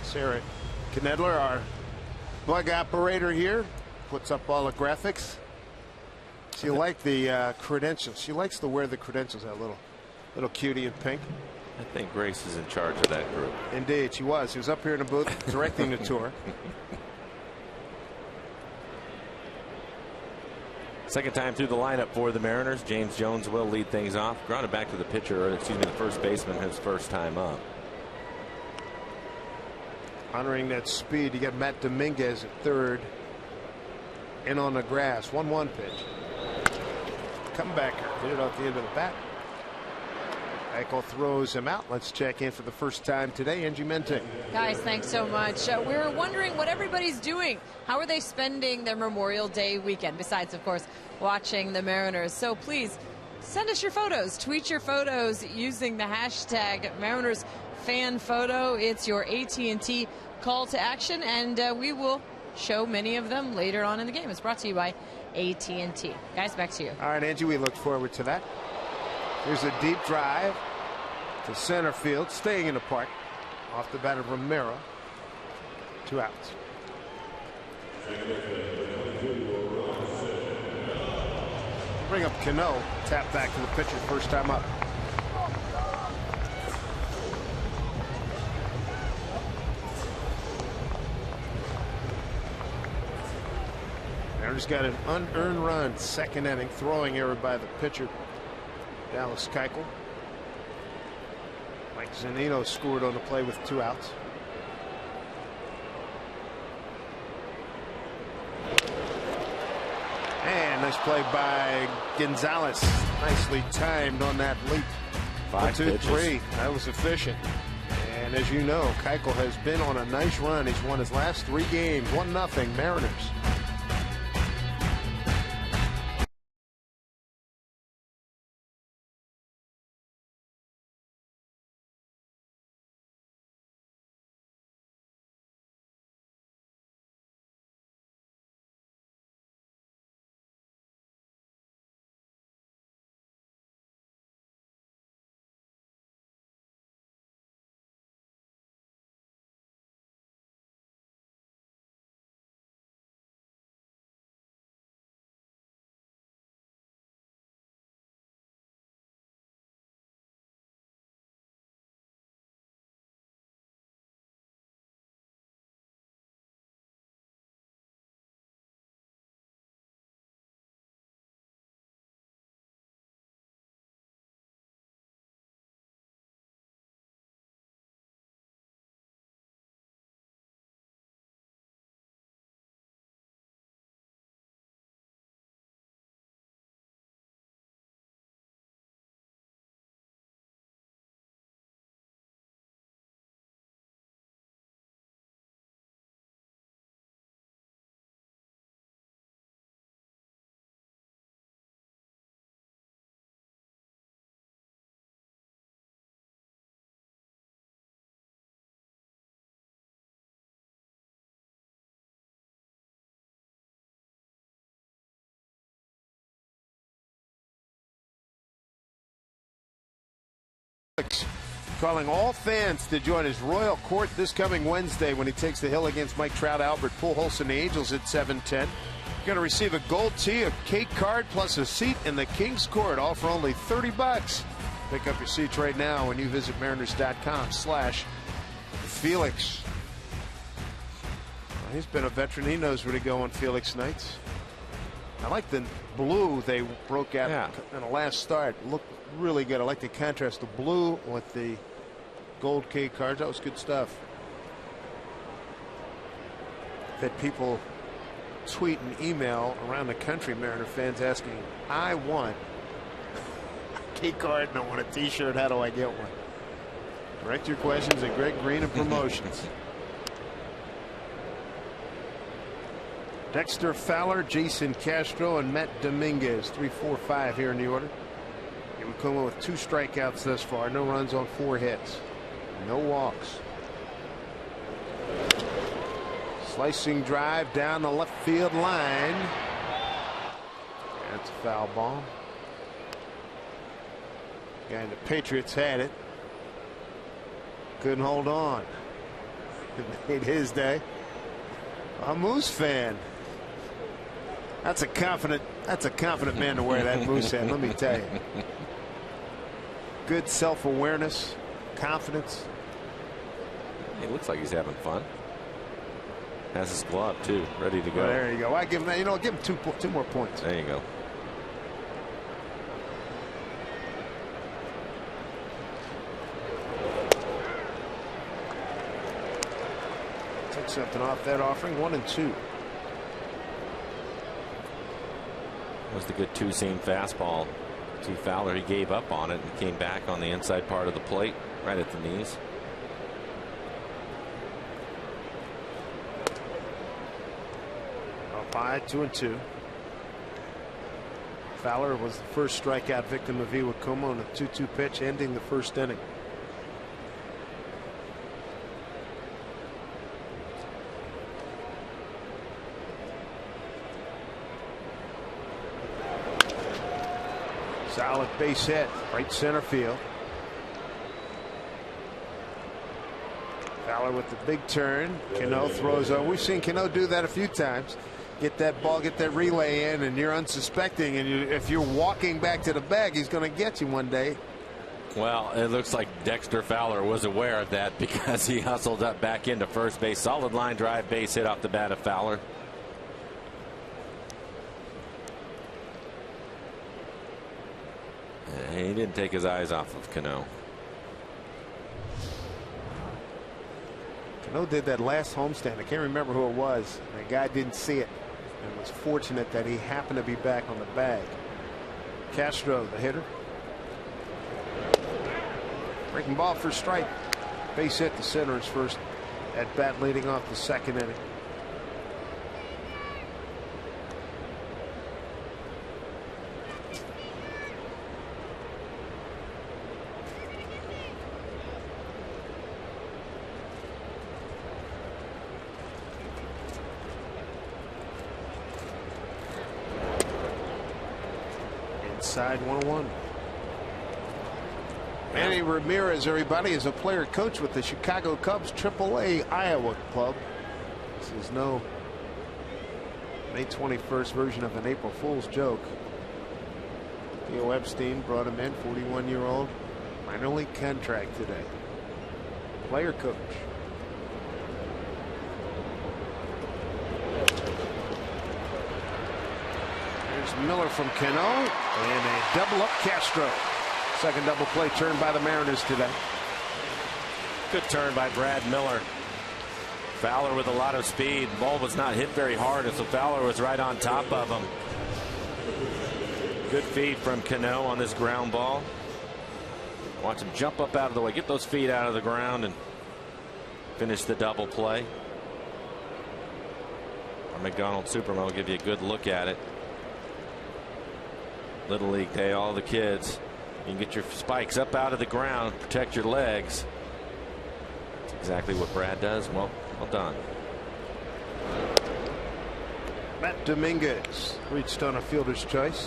Sarah Knedler, our bug operator here, puts up all the graphics. She liked the credentials. She likes to wear the credentials, that little cutie in pink. I think Grace is in charge of that group. Indeed, she was. She was up here in the booth directing the tour. Second time through the lineup for the Mariners. James Jones will lead things off. Grounded back to the pitcher, or excuse me, the first baseman, his first time up. Honoring that speed, you got Matt Dominguez at third. In on the grass. 1-1 pitch. Comebacker. Hit it off the end of the bat. Eichel throws him out. Let's check in for the first time today. Angie Mente. Guys, thanks so much. We're wondering what everybody's doing. How are they spending their Memorial Day weekend? Besides, of course, watching the Mariners. So please send us your photos. Tweet your photos using the hashtag Mariners Fan Photo. It's your AT&T call to action, and we will show many of them later on in the game. It's brought to you by AT&T. Guys, back to you. All right, Angie, we look forward to that. Here's a deep drive to center field, staying in the park. Off the bat of Romero. 2 outs. Bring up Cano. Tap back to the pitcher, first time up. Mariners got an unearned run, second inning, throwing error by the pitcher, Dallas Keuchel. Mike Zunino scored on the play with 2 outs. And nice play by Gonzalez. Nicely timed on that leap. 5 1, 2, pitches. 3. That was efficient. And as you know, Keuchel has been on a nice run. He's won his last 3 games. 1-0 Mariners. Calling all fans to join his royal court this coming Wednesday when he takes the hill against Mike Trout, Albert Pujols, and the Angels at 7:10. Going to receive a gold tee, a cake card, plus a seat in the King's Court, all for only $30. Pick up your seats right now when you visit Mariners.com/Felix. Well, he's been a veteran. He knows where to go on Felix nights. I like the blue they broke out in the last start. Looked really good. I like the contrast, the blue with the gold K cards. That was good stuff. That people tweet and email around the country, Mariner fans, asking, I want a K card and I want a t-shirt. How do I get one? Direct your questions at Greg Green and Promotions. Dexter Fowler, Jason Castro, and Matt Dominguez. 3, 4, 5 here in the order. Iwakuma with 2 strikeouts thus far. No runs on 4 hits. No walks. Slicing drive down the left field line. That's a foul ball. Guy in the Patriots had it. Couldn't hold on. It made his day. A Moose fan. That's a confident man to wear that Moose hat, let me tell you. Good self-awareness. confidence. He looks like he's having fun. Has his glove too, ready to go. Well, there you go. I give him, give him two more points. There you go. Take something off that offering. 1-2. Was the good two-seam fastball to Fowler. He gave up on it and came back on the inside part of the plate, right at the knees. Up high, 2-2. Fowler was the first strikeout victim of Iwakuma on a 2-2 pitch, ending the first inning. Solid base hit, right center field. Fowler with the big turn. Cano throws over. We've seen Cano do that a few times. Get that ball, get that relay in, and you're unsuspecting. And if you're walking back to the bag, he's going to get you one day. Well, it looks like Dexter Fowler was aware of that because he hustled up back into first base. Solid line drive base hit off the bat of Fowler. He didn't take his eyes off of Cano. Cano did that last homestand. I can't remember who it was. The guy didn't see it and was fortunate that he happened to be back on the bag. Castro, the hitter. Breaking ball for strike. Base hit to center his first at bat leading off the second inning. Inside 1-1. Manny Ramirez, everybody, is a player coach with the Chicago Cubs AAA Iowa club. This is no May 21st version of an April Fool's joke. Theo Epstein brought him in, 41-year-old, minor league contract today. Player coach. There's Miller from Cano, and a double up Castro. Second double play turned by the Mariners today. Good turn by Brad Miller. Fowler with a lot of speed. Ball was not hit very hard, and so Fowler was right on top of him. Good feed from Cano on this ground ball. Watch him jump up out of the way, get those feet out of the ground, and finish the double play. Our McDonald's Superman will give you a good look at it. Little League Day, all the kids. You can get your spikes up out of the ground, protect your legs. That's exactly what Brad does. Well done. Matt Dominguez reached on a fielder's choice.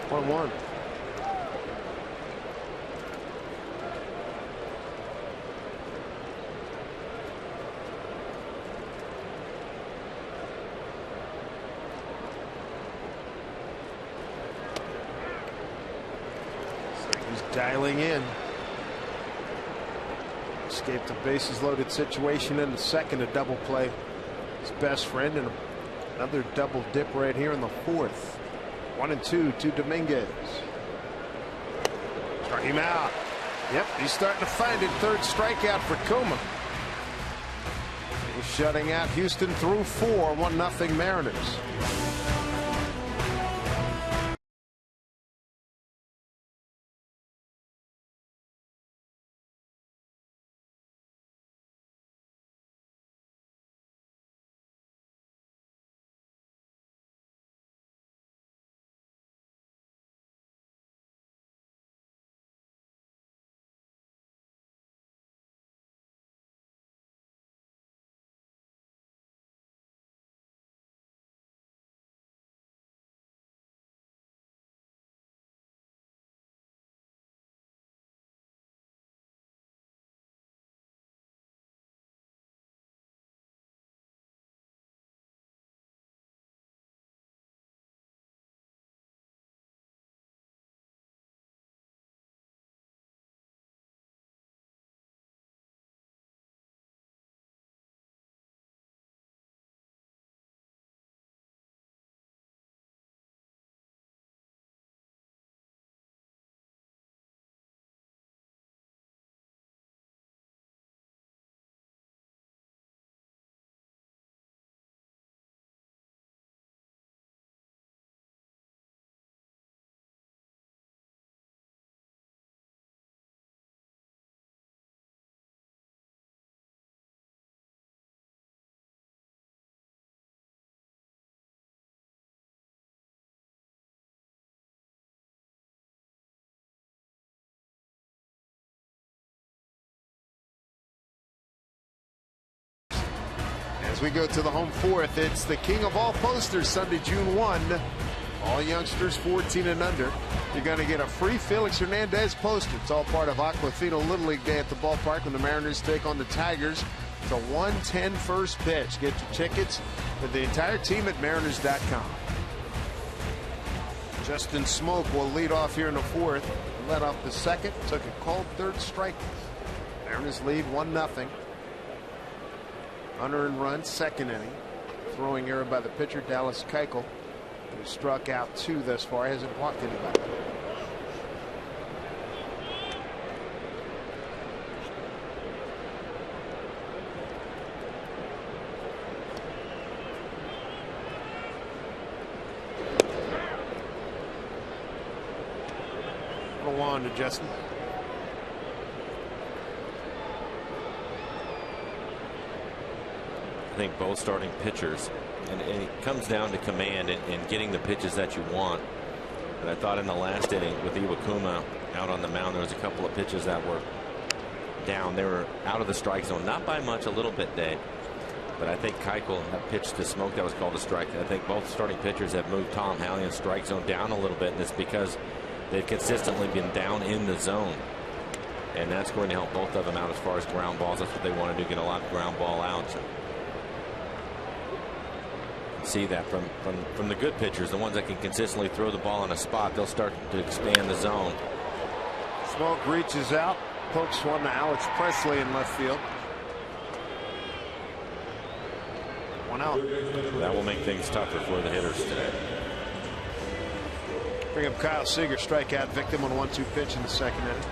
One. Dialing in. Escaped a bases loaded situation in the second, a double play. His best friend, and another double dip right here in the fourth. 1-2 to Dominguez. Struck him out. Yep, he's starting to find it. Third strikeout for Kuma. He's shutting out Houston through 4. 1-0 Mariners. As we go to the home fourth, it's the king of all posters, Sunday, June 1. All youngsters 14 and under. You're going to get a free Felix Hernandez poster. It's all part of Aquafina Little League Day at the ballpark when the Mariners take on the Tigers. It's a 1:10 first pitch. Get your tickets with the entire team at Mariners.com. Justin Smoke will lead off here in the fourth. Led off the second. Took a called third strike. Mariners lead 1-0. Unearned run, second inning. Throwing error by the pitcher, Dallas Keuchel, who struck out 2 thus far. Hasn't walked anybody. Go on to Justin. I think both starting pitchers, and it comes down to command and getting the pitches that you want. But I thought in the last inning with Iwakuma out on the mound, there was a couple of pitches that were down. They were out of the strike zone, not by much, a little bit, Dave. But I think Keuchel had pitched to Smoke that was called a strike. I think both starting pitchers have moved Tom Hallion's strike zone down a little bit, and it's because they've consistently been down in the zone. And that's going to help both of them out as far as ground balls. That's what they want to do, get a lot of ground ball outs. See that from the good pitchers, the ones that can consistently throw the ball in a spot, they'll start to expand the zone. Smoke reaches out, pokes one to Alex Presley in left field. 1 out. That will make things tougher for the hitters today. Bring up Kyle Seager, strikeout victim on a 1-2 pitch in the second inning.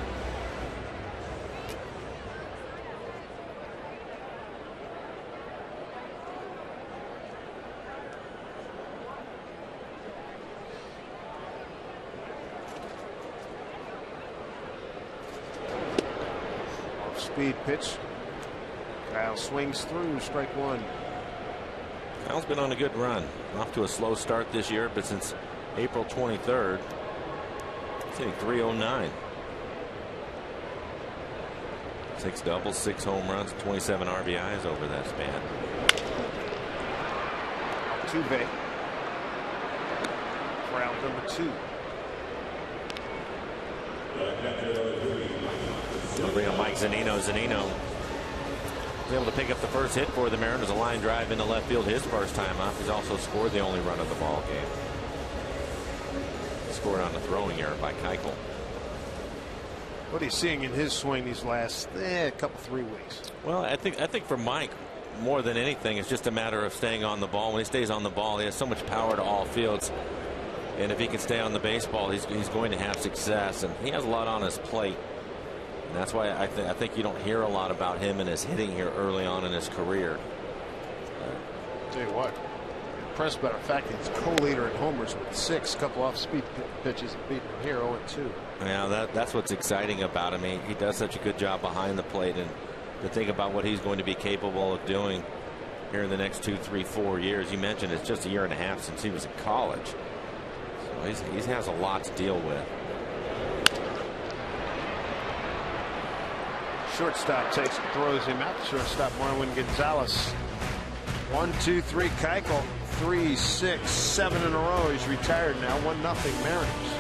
Speed pitch. Kyle swings through, strike 1. Kyle's been on a good run. Off to a slow start this year, but since April 23rd, he's hitting .309. 6 doubles, 6 home runs, 27 RBIs over that span. Altuve. For out number 2. They'll bring up Mike Zunino. Zunino was able to pick up the first hit for the Mariners. A line drive into left field his first time up. He's also scored the only run of the ball game. Scored on a throwing error by Keuchel. What are you seeing in his swing these last couple 3 weeks? Well, I think for Mike, more than anything, it's just a matter of staying on the ball. When he stays on the ball, he has so much power to all fields. And if he can stay on the baseball, he's going to have success. And he has a lot on his plate. And that's why I think you don't hear a lot about him and his hitting here early on in his career. Tell you what, impressed by the fact that he's co-leader in homers with 6, couple off-speed pitches and beating him here 0-2. Yeah, that's what's exciting about him. He does such a good job behind the plate, and to think about what he's going to be capable of doing here in the next 2, 3, 4 years. You mentioned it's just a year and a half since he was in college, so he has a lot to deal with. Shortstop takes and throws him out. Shortstop Marwin Gonzalez. 1, 2, 3 Keuchel. 3, 6, 7 in a row. He's retired now. 1-0 Mariners.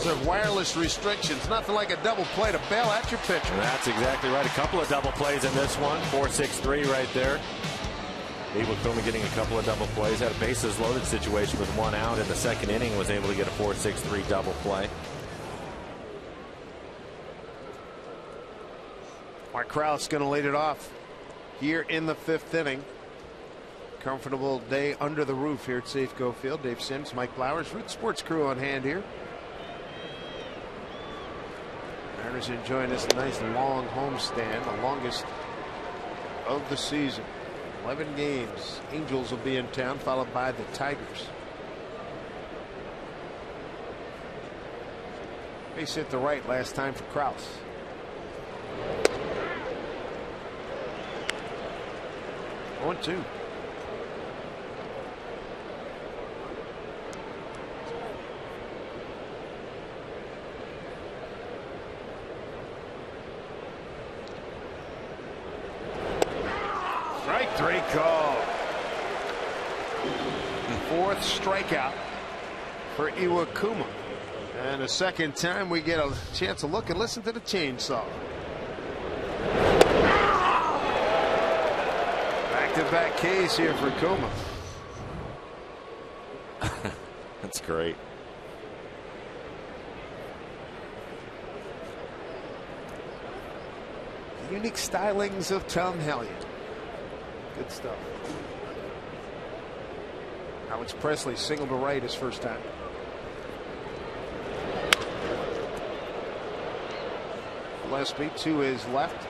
of wireless restrictions. Nothing like a double play to bail out your pitcher. That's exactly right. A couple of double plays in this one. 4-6-3 right there. Iwakuma getting a couple of double plays. Had a bases loaded situation with one out in the second inning. Was able to get a 4-6-3 double play. Mark Krause going to lead it off here in the 5th inning. Comfortable day under the roof here at Safeco Field. Dave Sims, Mike Blowers, Root Sports crew on hand here. Mariners enjoying this nice long homestand, the longest of the season. 11 games. Angels will be in town, followed by the Tigers. Base hit the right last time for Krause. One, two. Strike 3 call. 4th strikeout for Iwakuma. And a second time we get a chance to look and listen to the chainsaw. Back-to-back Ks here for Kuma. That's great. The unique stylings of Tom Hellion. Good stuff. Alex Presley single to right his first time. Gillespie to his left.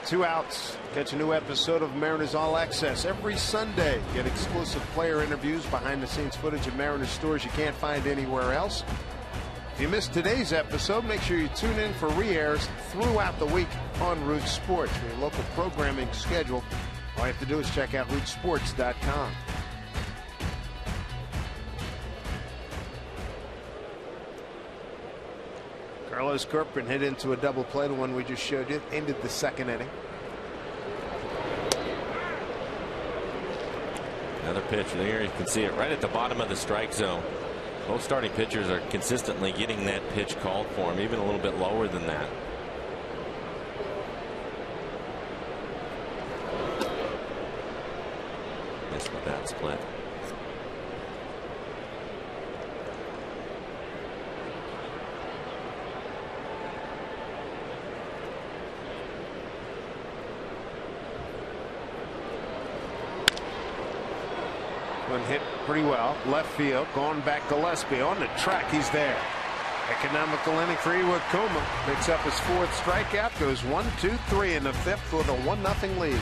Two outs. Catch a new episode of Mariners All Access every Sunday. Get exclusive player interviews, behind the scenes footage of Mariners stores you can't find anywhere else. If you missed today's episode, make sure you tune in for re-airs throughout the week on Root Sports, your local programming schedule. All you have to do is check out rootsports.com. Carlos Corcoran hit into a double play, the one we just showed you, ended the second inning. Another pitch there. You can see it right at the bottom of the strike zone. Both starting pitchers are consistently getting that pitch called for them, even a little bit lower than that. Missed with that split. One hit pretty well. Left field. Going back to Gillespie. On the track. He's there. Economical inning for Iwakuma. Picks up his 4th strikeout. Goes 1-2-3 in the 5th with a 1-0 lead.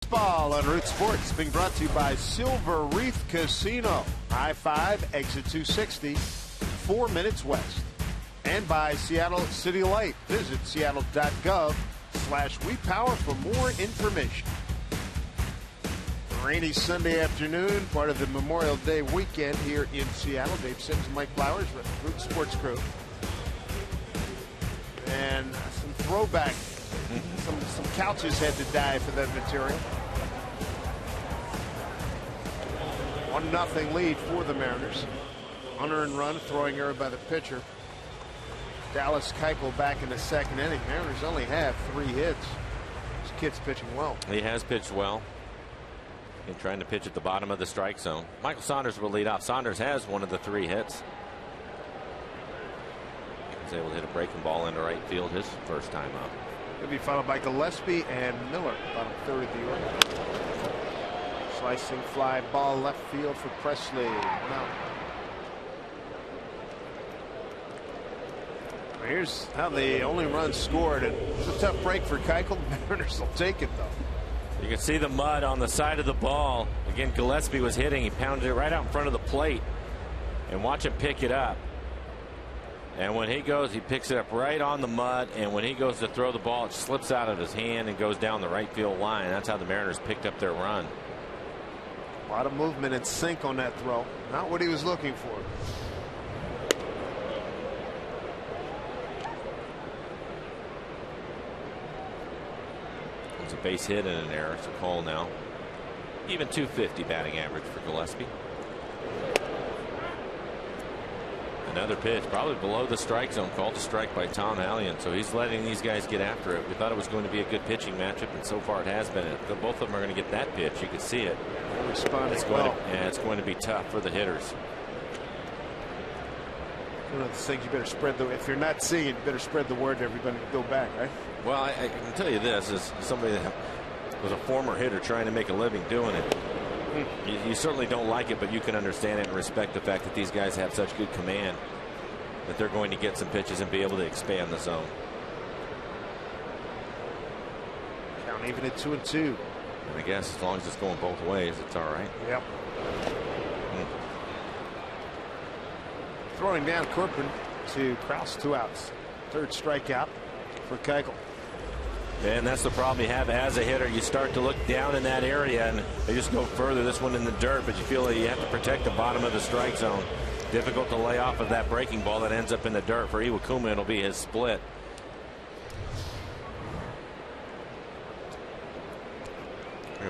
Baseball on Root Sports being brought to you by Silver Reef Casino. I-5, exit 260, 4 minutes west. And by Seattle City Light. Visit seattle.gov/WePower for more information. Rainy Sunday afternoon, part of the Memorial Day weekend here in Seattle. Dave Sims and Mike Flowers with Root Sports crew. And some throwback. Some couches had to die for that material. 1-0 lead for the Mariners. Unearned run, throwing error by the pitcher. Dallas Keuchel back in the second inning. Mariners only have 3 hits. This kid's pitching well. He has pitched well. And trying to pitch at the bottom of the strike zone. Michael Saunders will lead off. Saunders has one of the 3 hits. He's able to hit a breaking ball into right field his first time up. He'll be followed by Gillespie and Miller, bottom third of the order. Slicing fly ball left field for Presley. Now, here's how the only run scored. And it's a tough break for Keuchel. The Mariners will take it, though. You can see the mud on the side of the ball. Again, Gillespie was hitting. He pounded it right out in front of the plate. And watch him pick it up. And when he goes, he picks it up right on the mud. And when he goes to throw the ball, it slips out of his hand and goes down the right field line. That's how the Mariners picked up their run. A lot of movement and sink on that throw. Not what he was looking for. It's a base hit and an error. It's a call now. Even 250 batting average for Gillespie. Another pitch, probably below the strike zone, called a strike by Tom Hallion. So he's letting these guys get after it. We thought it was going to be a good pitching matchup, and so far it has been. Both of them are going to get that pitch. You can see it. Responding well. It's going to be tough for the hitters. One of the things you better spread the. If you're not seeing it, you better spread the word to everybody to go back, right? Well, I can tell you this as somebody that was a former hitter trying to make a living doing it. You certainly don't like it, but you can understand it and respect the fact that these guys have such good command that they're going to get some pitches and be able to expand the zone. Count even at 2-2. And I guess as long as it's going both ways, it's all right. Yep. Throwing down Corcoran to Krause, 2 outs. Third strikeout for Keuchel. And that's the problem you have as a hitter. You start to look down in that area and they just go further. This one in the dirt, but you feel like you have to protect the bottom of the strike zone. Difficult to lay off of that breaking ball that ends up in the dirt. For Iwakuma, it'll be his split.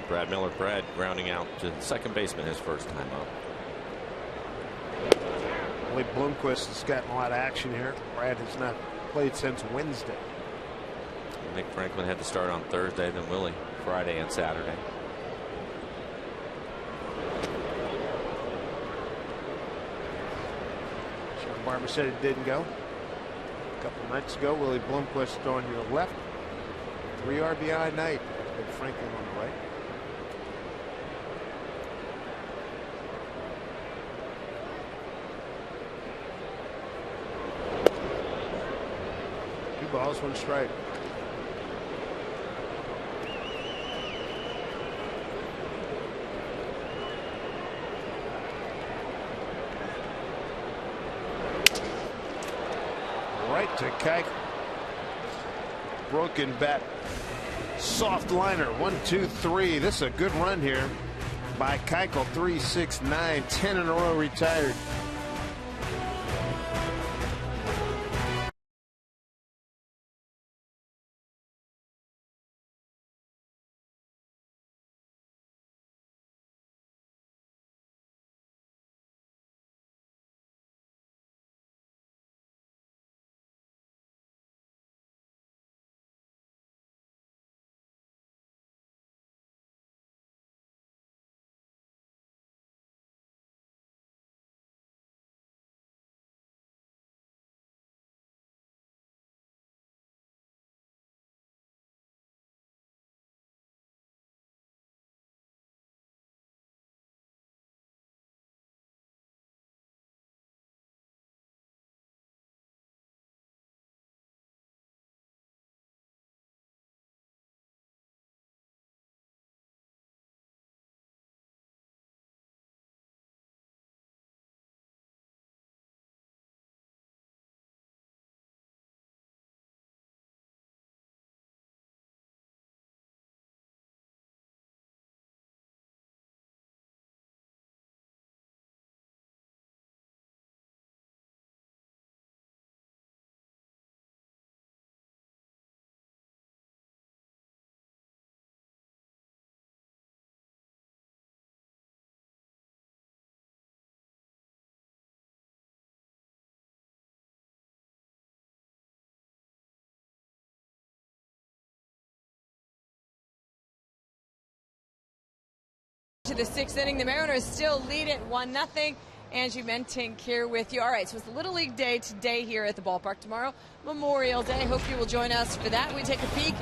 Brad Miller, grounding out to the second baseman his first time up. Lee Bloomquist has gotten a lot of action here. Brad has not played since Wednesday. Nick Franklin had to start on Thursday, then Willie Friday and Saturday. Sean Barber said it didn't go. A couple nights ago, Willie Bloomquist throwing to the left. 3 RBI night. Nick Franklin on the right. Two balls, 1 strike. Right to Keuchel. Broken bat. Soft liner. 1-2-3. This is a good run here by Keuchel. 3-6-9. 10 in a row retired. to the 6th inning. The Mariners still lead it 1-0. Angie Mentink here with you. All right, so it's Little League Day today here at the ballpark. Tomorrow, Memorial Day. Hope you will join us for that. We take a peek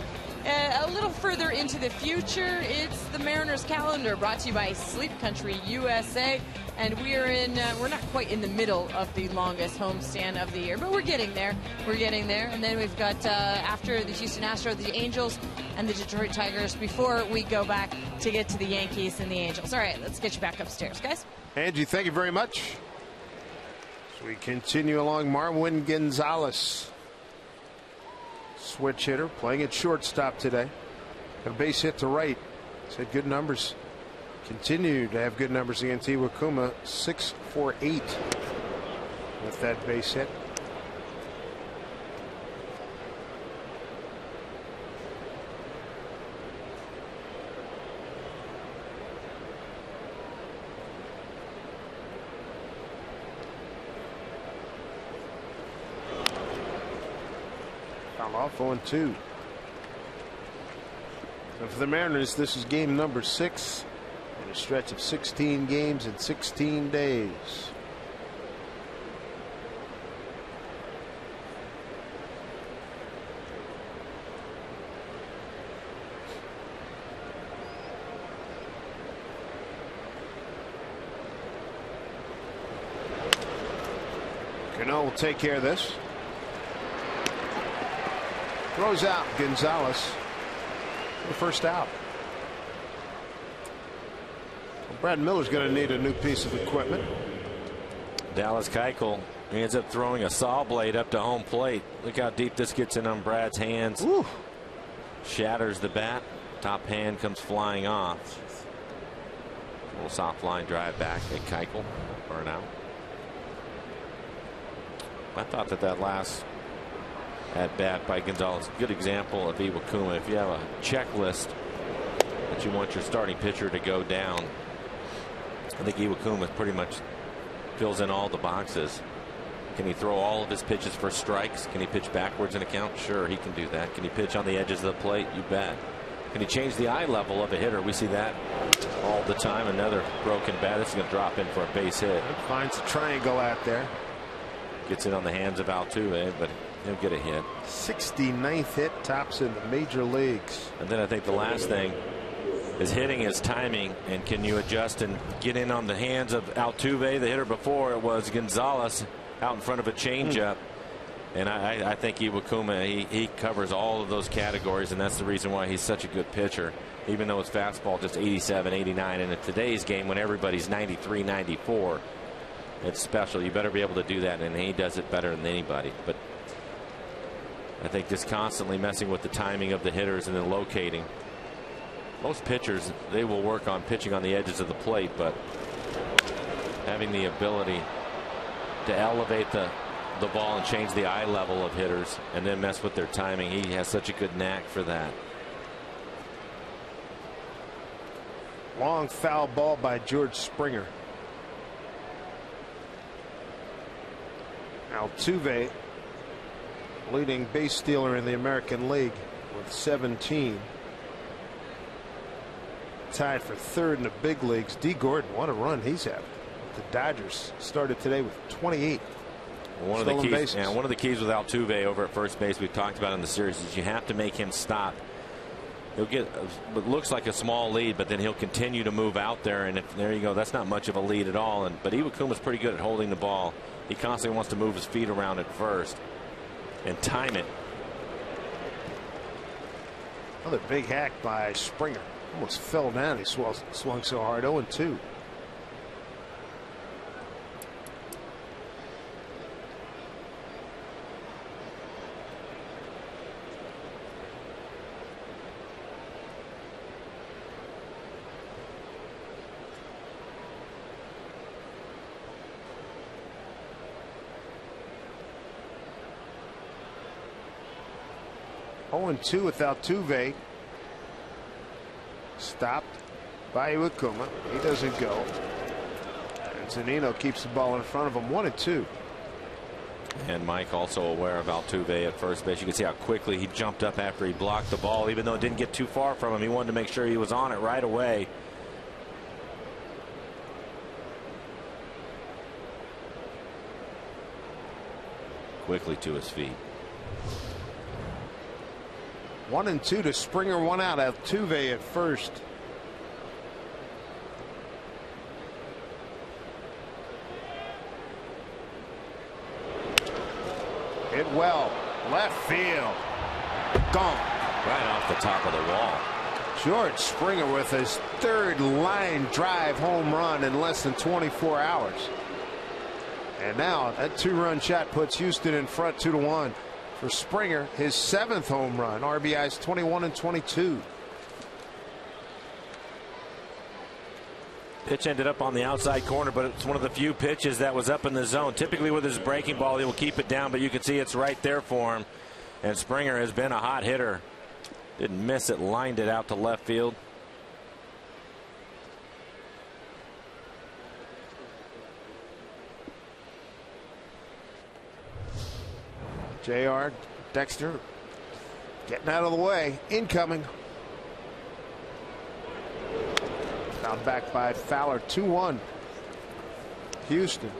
a little further into the future. It's the Mariners calendar, brought to you by Sleep Country USA. And we're not quite in the middle of the longest homestand of the year, but we're getting there. We're getting there. And then we've got, after the Houston Astros, the Angels and the Detroit Tigers, before we go back to get to the Yankees and the Angels. All right, let's get you back upstairs, guys. Angie, thank you very much. So we continue along. Marwin Gonzalez, switch hitter, playing at shortstop today. Got a base hit to right. He's had good numbers. Continue to have good numbers against Iwakuma. 6 for 8 with that base hit. Foul off 0-2. And for the Mariners, this is game number 6. A stretch of 16 games in 16 days. Cano will take care of this. Throws out Gonzalez. The first out. Brad Miller's going to need a new piece of equipment. Dallas Keuchel ends up throwing a saw blade up to home plate. Look how deep this gets in on Brad's hands. Woo. Shatters the bat. Top hand comes flying off. A little soft line drive back at Keuchel. Burn out. I thought that last at bat by Gonzalez, good example of Iwakuma. If you have a checklist that you want your starting pitcher to go down, I think Iwakuma pretty much fills in all the boxes. Can he throw all of his pitches for strikes? Can he pitch backwards in a count? Sure, he can do that. Can he pitch on the edges of the plate? You bet. Can he change the eye level of a hitter? We see that all the time. Another broken bat. This is going to drop in for a base hit. Finds a triangle out there. Gets it on the hands of Altuve, but he'll get a hit. 69th hit, tops in the major leagues. And then I think the last thing is hitting his timing, and can you adjust and get in on the hands of Altuve? The hitter before it was Gonzalez out in front of a changeup. And I think Iwakuma, he covers all of those categories, and that's the reason why he's such a good pitcher. Even though his fastball just 87, 89, and in today's game when everybody's 93, 94, it's special. You better be able to do that, and he does it better than anybody. But I think just constantly messing with the timing of the hitters and then locating. Most pitchers, they will work on pitching on the edges of the plate, but having the ability to elevate the ball and change the eye level of hitters and then mess with their timing, he has such a good knack for that. Long foul ball by George Springer. Altuve, leading base stealer in the American League with 17. Tied for third in the big leagues. D. Gordon, what a run he's had. The Dodgers started today with 28. One of the keys with Altuve over at first base, we've talked about in the series, is you have to make him stop. He'll get what looks like a small lead, but then he'll continue to move out there, and there you go. That's not much of a lead at all. But Iwakuma's pretty good at holding the ball. He constantly wants to move his feet around at first and time it. Another big hack by Springer. Almost fell down. He swung so hard. 0-2. With Altuve. Stopped by Iwakuma. He doesn't go. And Zunino keeps the ball in front of him. 1-2. And Mike also aware of Altuve at first base. You can see how quickly he jumped up after he blocked the ball, even though it didn't get too far from him. He wanted to make sure he was on it right away. quickly to his feet. 1-2 to Springer, 1 out. Altuve at first. Hit well. Left field. Gone. Right off the top of the wall. George Springer with his 3rd line drive home run in less than 24 hours. And now that 2-run shot puts Houston in front 2-1. For Springer, his 7th home run. RBIs 21 and 22. Pitch ended up on the outside corner, but it's one of the few pitches that was up in the zone. Typically with his breaking ball, he will keep it down, but you can see it's right there for him. And Springer has been a hot hitter. Didn't miss it, lined it out to left field. JR, Dexter getting out of the way. Incoming. Fouled back by Fowler. 2-1. Houston.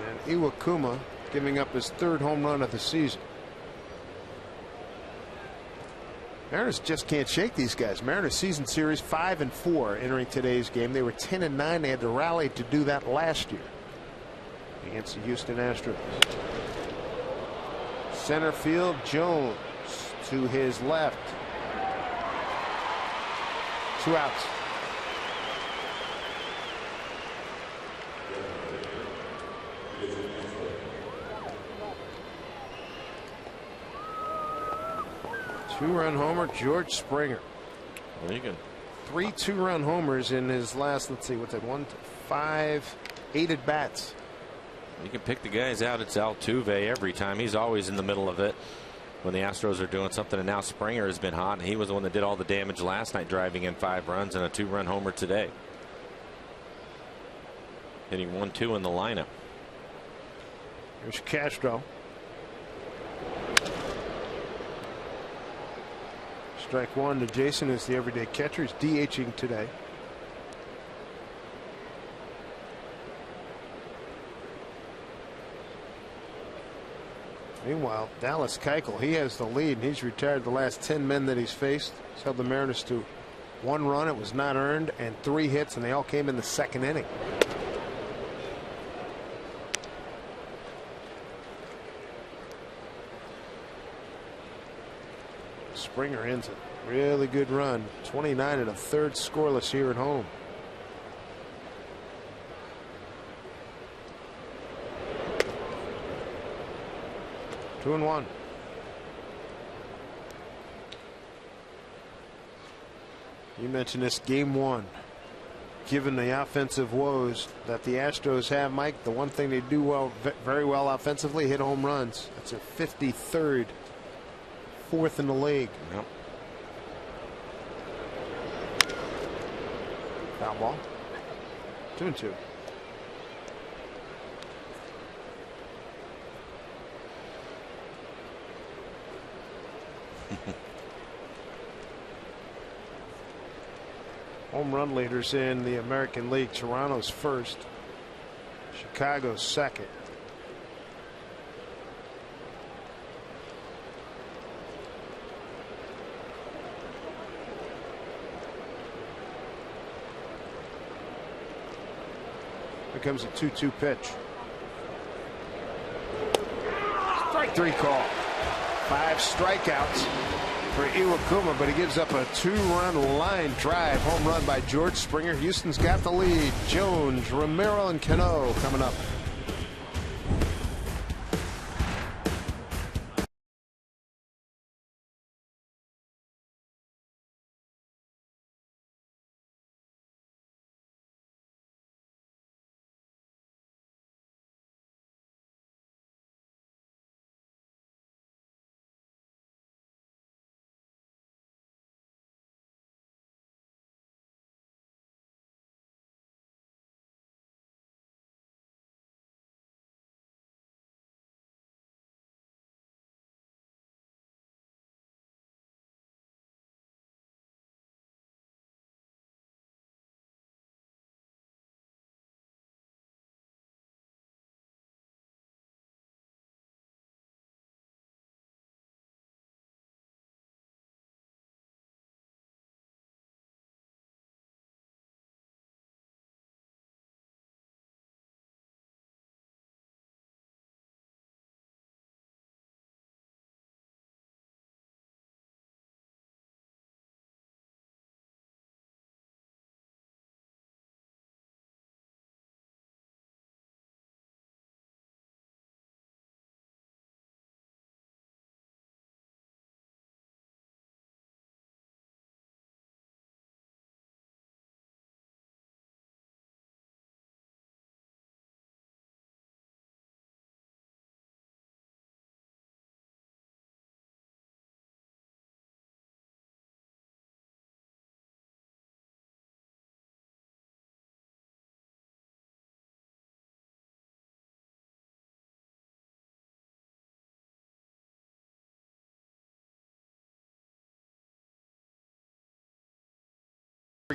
And Iwakuma giving up his 3rd home run of the season. Mariners just can't shake these guys. Mariners season series 5-4 entering today's game. They were 10-9. They had to rally to do that last year against the Houston Astros. Center field, Jones to his left. 2 outs. Two-run homer, George Springer. Well, you can 3 2-run homers in his last, let's see, what's that, 1, 5, 8 at bats. You can pick the guys out. It's Altuve every time. He's always in the middle of it when the Astros are doing something. And now Springer has been hot. And he was the one that did all the damage last night, driving in 5 runs and a 2-run homer today. Hitting 1-2 in the lineup. Here's Castro. Strike 1 to Jason, who's the everyday catcher. He's DHing today. Meanwhile, Dallas Keuchel, he has the lead, and he's retired the last 10 men that he's faced. He's held the Mariners to 1 run. It was not earned, and 3 hits, and they all came in the 2nd inning. Springer ends a really good run. 29 1/3 scoreless here at home. Two and one. You mentioned this game 1. Given the offensive woes that the Astros have, Mike, the one thing they do well, very well offensively, hit home runs. That's their 53rd, 4th in the league. Yep. Foul ball. 2-2. Home run leaders in the American League. Toronto's first. Chicago's second. Here comes a 2-2 pitch. Strike 3 call. 5 strikeouts for Iwakuma, but he gives up a 2-run line drive. Home run by George Springer. Houston's got the lead. Jones, Romero, and Cano coming up.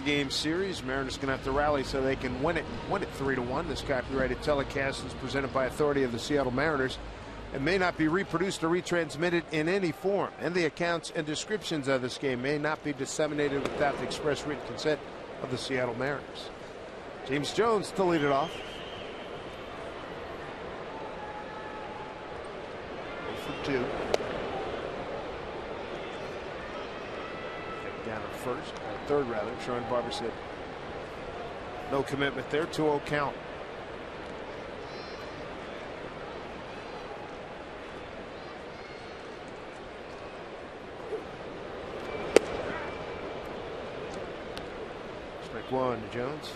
4-game series. Mariners going to have to rally so they can win it 3-1. This copyrighted telecast is presented by authority of the Seattle Mariners and may not be reproduced or retransmitted in any form, and the accounts and descriptions of this game may not be disseminated without the express written consent of the Seattle Mariners. James Jones to lead it off. 0 for 2. Down at first, or third rather. Sean Barber said no commitment there. 2-0 count. Strike one to Jones.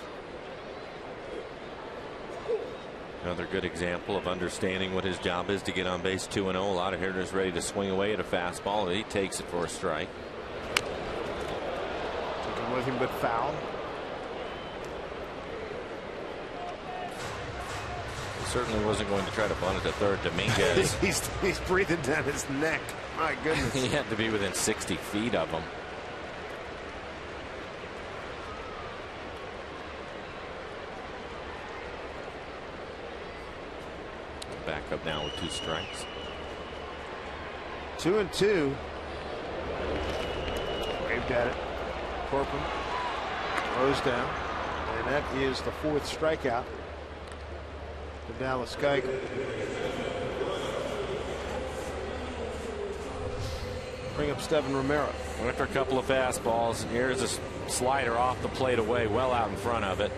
Another good example of understanding what his job is to get on base. 2-0. A lot of hitters ready to swing away at a fastball. He takes it for a strike. With him, but foul. He certainly wasn't going to try to bunt it to third. Dominguez. he's breathing down his neck. My goodness. He had to be within 60 feet of him. Back up now with 2 strikes. 2-2. Waved at it. Corbin throws down, and that is the 4th strikeout for Dallas Keuchel. Bring up Steven Romero. After a couple of fastballs, here's a slider off the plate away, well out in front of it.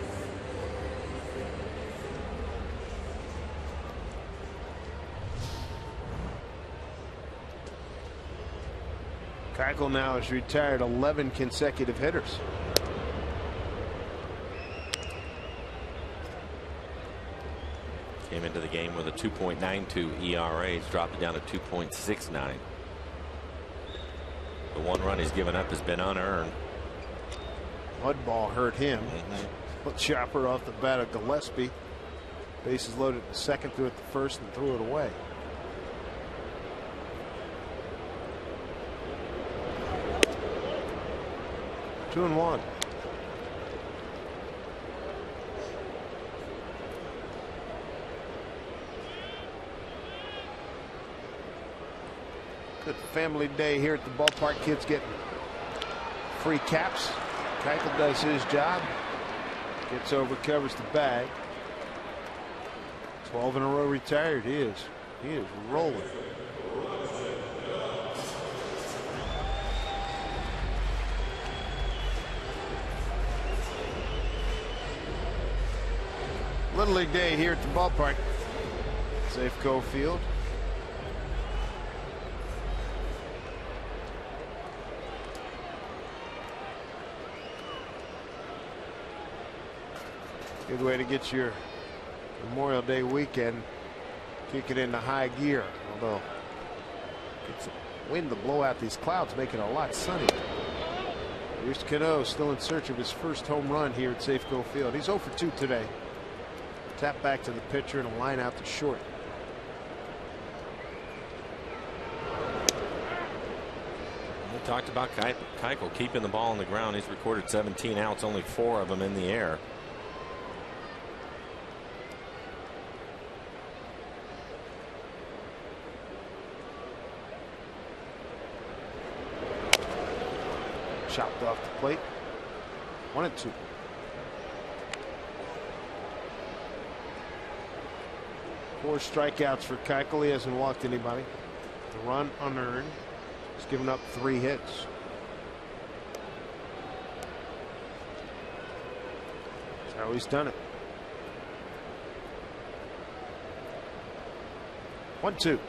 Keuchel now has retired 11 consecutive hitters. Came into the game with a 2.92 ERA. He's dropped it down to 2.69. The 1 run he's given up has been unearned. Mud ball hurt him. Chopper off the bat of Gillespie. Bases loaded at the second, threw it the first, and threw it away. Two and one. Good family day here at the ballpark. Kids getting free caps. Keuchel does his job. Gets over, covers the bag. 12 in a row retired. He is rolling. Little League day here at the ballpark. Safeco Field. Good way to get your Memorial Day weekend, kick it into high gear. Although it's wind to blow out these clouds, make it a lot sunnier. Here's Cano, still in search of his first home run here at Safeco Field. He's 0 for 2 today. Tap back to the pitcher and a line out to short. We talked about Keuchel keeping the ball on the ground. He's recorded 17 outs, only 4 of them in the air. Chopped off the plate. 1-2. Four strikeouts for Keuchel. He hasn't walked anybody. The run unearned. He's given up 3 hits. That's how he's done it. 1-2.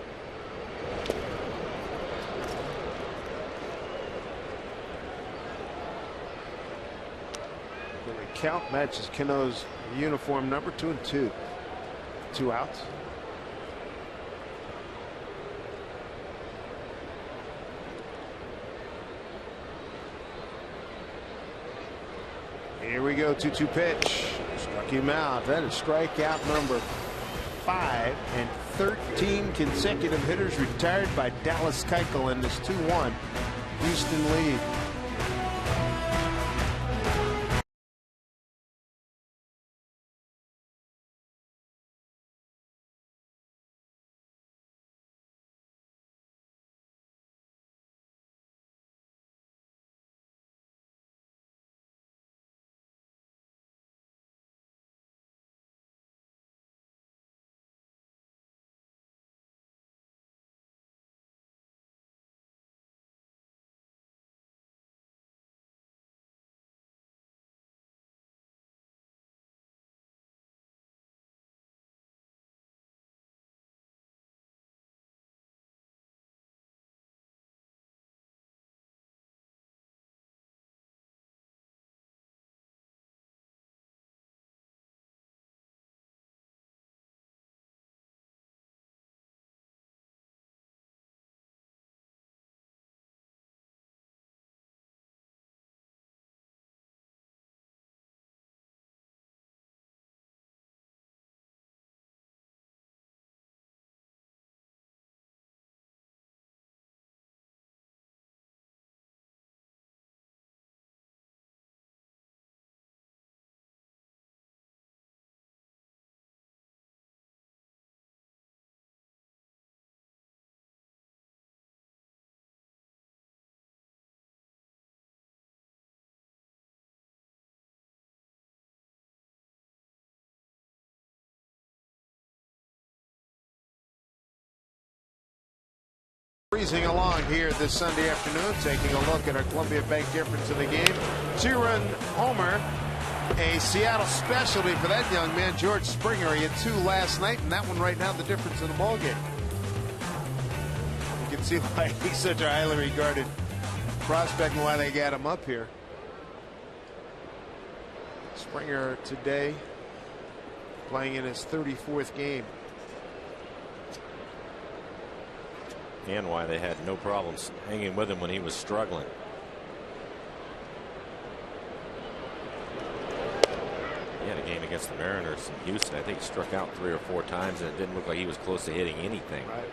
Count matches Cano's uniform number. 2-2. 2 outs. Here we go. 2-2 pitch. Struck him out. That is strikeout number 5, and 13 consecutive hitters retired by Dallas Keuchel in this 2-1 Houston lead. Breezing along here this Sunday afternoon, taking a look at our Columbia Bank difference in the game. 2-run homer, a Seattle specialty for that young man, George Springer. He had 2 last night, and that one right now the difference in the ball game. You can see why he's such a highly regarded prospect and why they got him up here. Springer today playing in his 34th game. And why they had no problems hanging with him when he was struggling. He had a game against the Mariners in Houston. I think he struck out 3 or 4 times, and it didn't look like he was close to hitting anything. Right.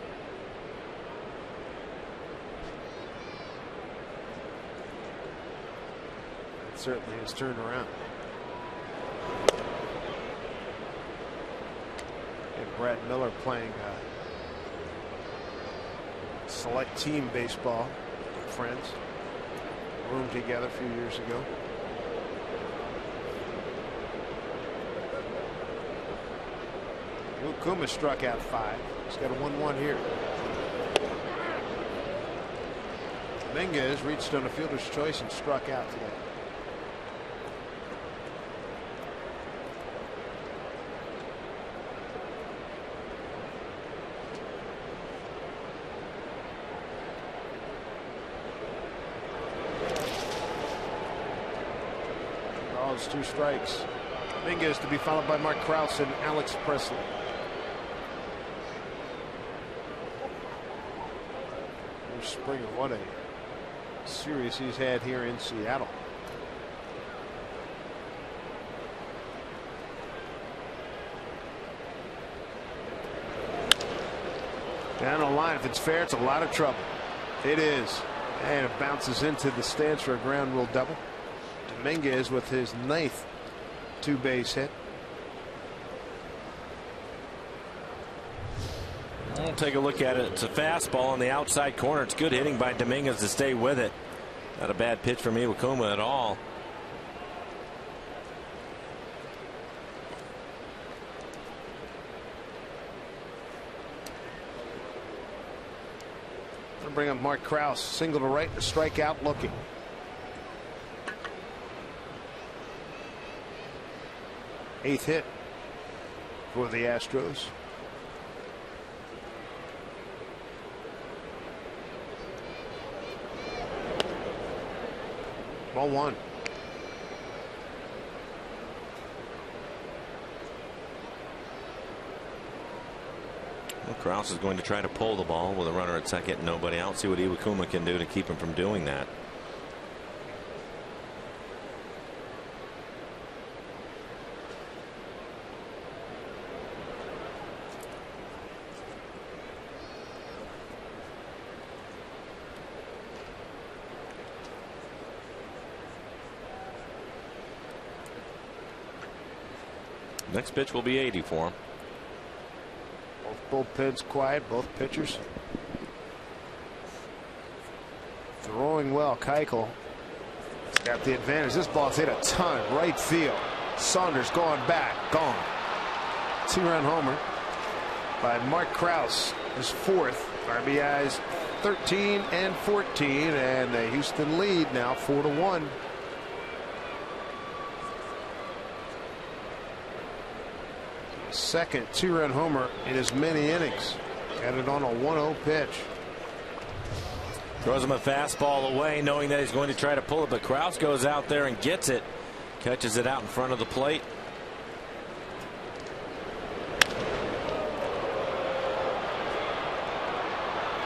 It certainly has turned around. And Brad Miller playing select team baseball. Friends roomed together a few years ago. Kuma struck out 5. He's got a 1-1 here. Dominguez reached on a fielder's choice and struck out today. It's 2 strikes. Dominguez to be followed by Mark Krause and Alex Presley. Here's Springer. What a series he's had here in Seattle. Down the line. If it's fair, it's a lot of trouble. It is. And it bounces into the stands for a ground rule double. Dominguez with his 9th 2-base hit. We'll take a look at it. It's a fastball on the outside corner. It's good hitting by Dominguez to stay with it. Not a bad pitch from Iwakuma at all. I'll bring up Mark Krause. Single to right, to strike out looking. Eighth hit for the Astros. Ball 1. Well, Krause is going to try to pull the ball with a runner at second and nobody out. See what Iwakuma can do to keep him from doing that. Next pitch will be 80 for him. Both bullpens quiet, both pitchers throwing well. Keuchel has got the advantage. This ball's hit a ton right field. Saunders going back, gone. 2-run homer by Mark Krause, his 4th. RBIs 13 and 14, and the Houston lead now 4-1. Second 2-run homer in as many innings. Got it on a 1-0 pitch. Throws him a fastball away, knowing that he's going to try to pull it, but Krause goes out there and gets it. Catches it out in front of the plate.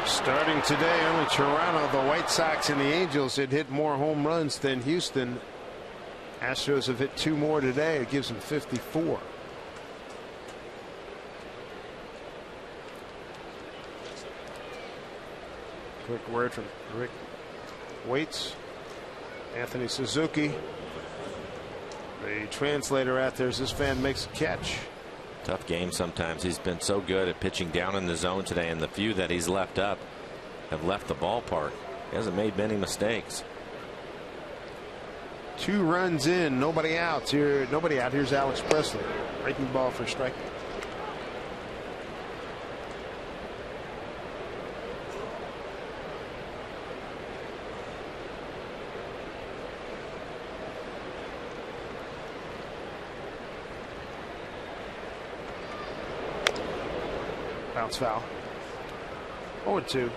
Starting today, only Toronto, the White Sox, and the Angels had hit more home runs than Houston. Astros have hit 2 more today. It gives them 54. Quick word from Rick Waits. Anthony Suzuki, the translator out there, as this fan makes a catch. Tough game sometimes. He's been so good at pitching down in the zone today, and the few that he's left up have left the ballpark. He hasn't made many mistakes. 2 runs in, nobody out. Nobody out. Here's Alex Presley. Breaking ball for strike. Bounce foul. 0-2.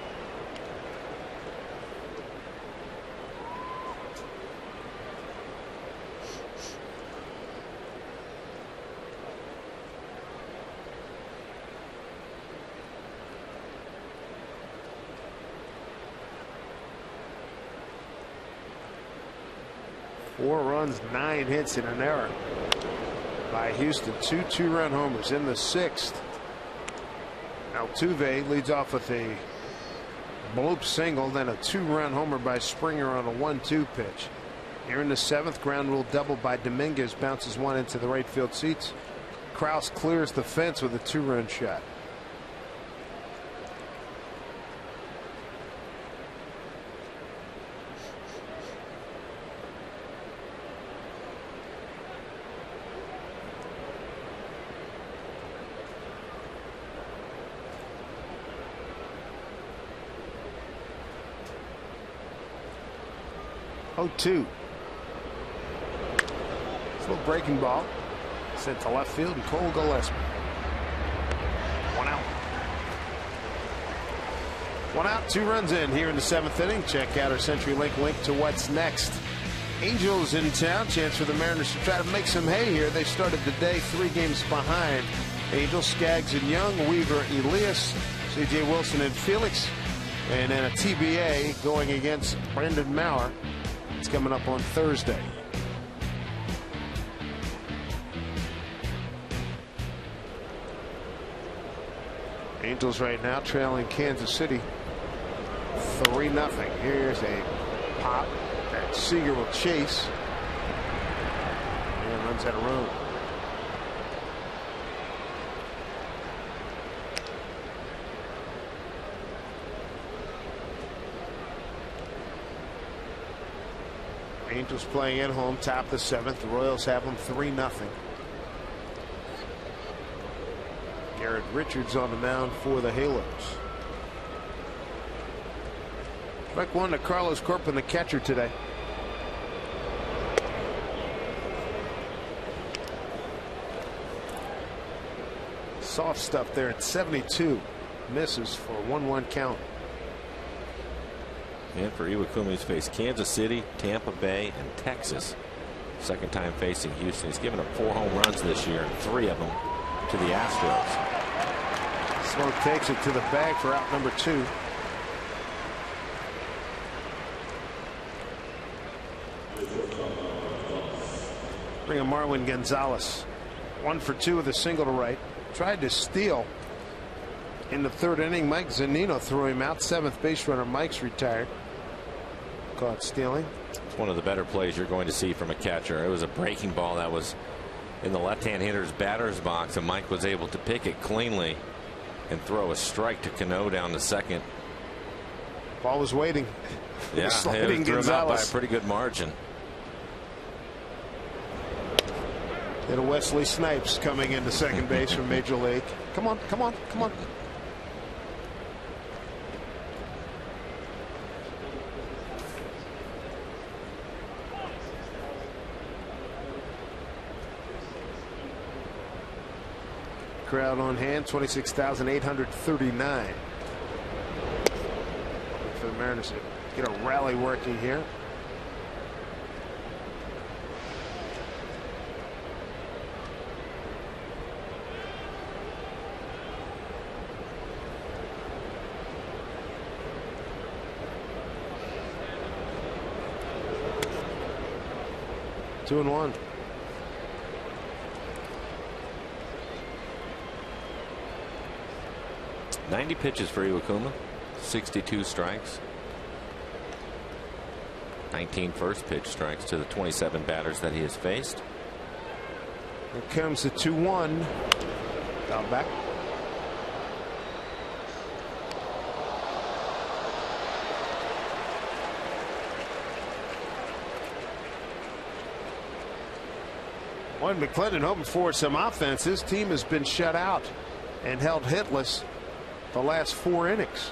Four runs, 9 hits, and an error by Houston. 2 two-run homers in the 6th. Altuve leads off with a bloop single, then a 2-run homer by Springer on a 1-2 pitch. Here in the 7th, ground rule double by Dominguez, bounces one into the right field seats. Krause clears the fence with a 2-run shot. Two. It's a little breaking ball sent to left field, and Cole Gillespie. 1 out. 1 out, 2 runs in here in the 7th inning. Check out our CenturyLink link to what's next. Angels in town. Chance for the Mariners to try to make some hay here. They started the day 3 games behind. Angels, Skaggs and Young, Weaver, Elias, C.J. Wilson and Felix, and then a TBA going against Brendan Maurer. It's coming up on Thursday. Angels right now trailing Kansas City 3-0. Here's a pop that Seager will chase and runs out of room. Angels playing at home, top of the 7th. The Royals have them 3-0. Garrett Richards on the mound for the Halos. Strike one to Carlos Corpin, the catcher today. Soft stuff there at 72. Misses for a 1-1 count. And for Iwakuma, he's faced Kansas City, Tampa Bay, and Texas. Second time facing Houston. He's given up 4 home runs this year, and 3 of them to the Astros. Smoke takes it to the bag for out number 2. Bring in Marwin Gonzalez. 1 for 2 with a single to right. Tried to steal in the 3rd inning. Mike Zunino threw him out. 7th base runner Mike's retired. Caught stealing. It's one of the better plays you're going to see from a catcher. It was a breaking ball that was in the left-hand hitter's batter's box, and Mike was able to pick it cleanly and throw a strike to Cano down to second. Ball was waiting. Yeah, sliding it threw him Gonzalez out by a pretty good margin. And Wesley Snipes coming into second base from Major League. Come on, come on, come on. Crowd on hand, 26,839. For the Mariners to get a rally working here. Two and one. .90 pitches for Iwakuma, 62 strikes, 19 first pitch strikes to the 27 batters that he has faced. Here comes the 2-1. Down back. Boyd McClendon hoping for some offense. His team has been shut out and held hitless the last 4 innings.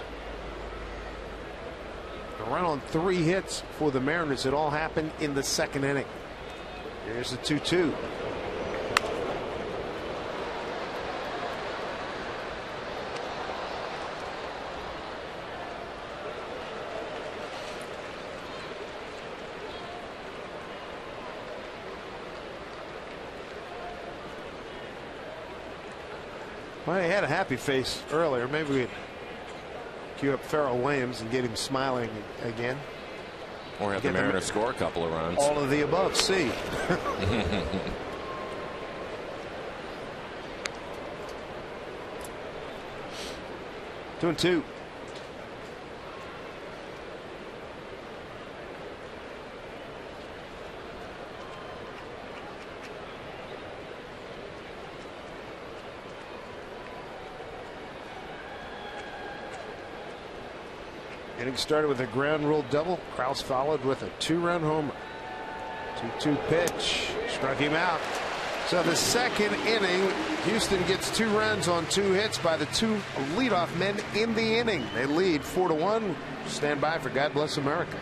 A run on 3 hits for the Mariners. It all happened in the 2nd inning. Here's the 2-2. Well, he had a happy face earlier. Maybe we cue up Pharrell Williams and get him smiling again. Or have the Mariners score a couple of runs. All of the above. See. 2-2. Inning started with a ground rule double. Krause followed with a 2-run homer. 2-2 pitch. Struck him out. So the second inning, Houston gets 2 runs on 2 hits by the 2 leadoff men in the inning. They lead 4-1. Stand by for God Bless America.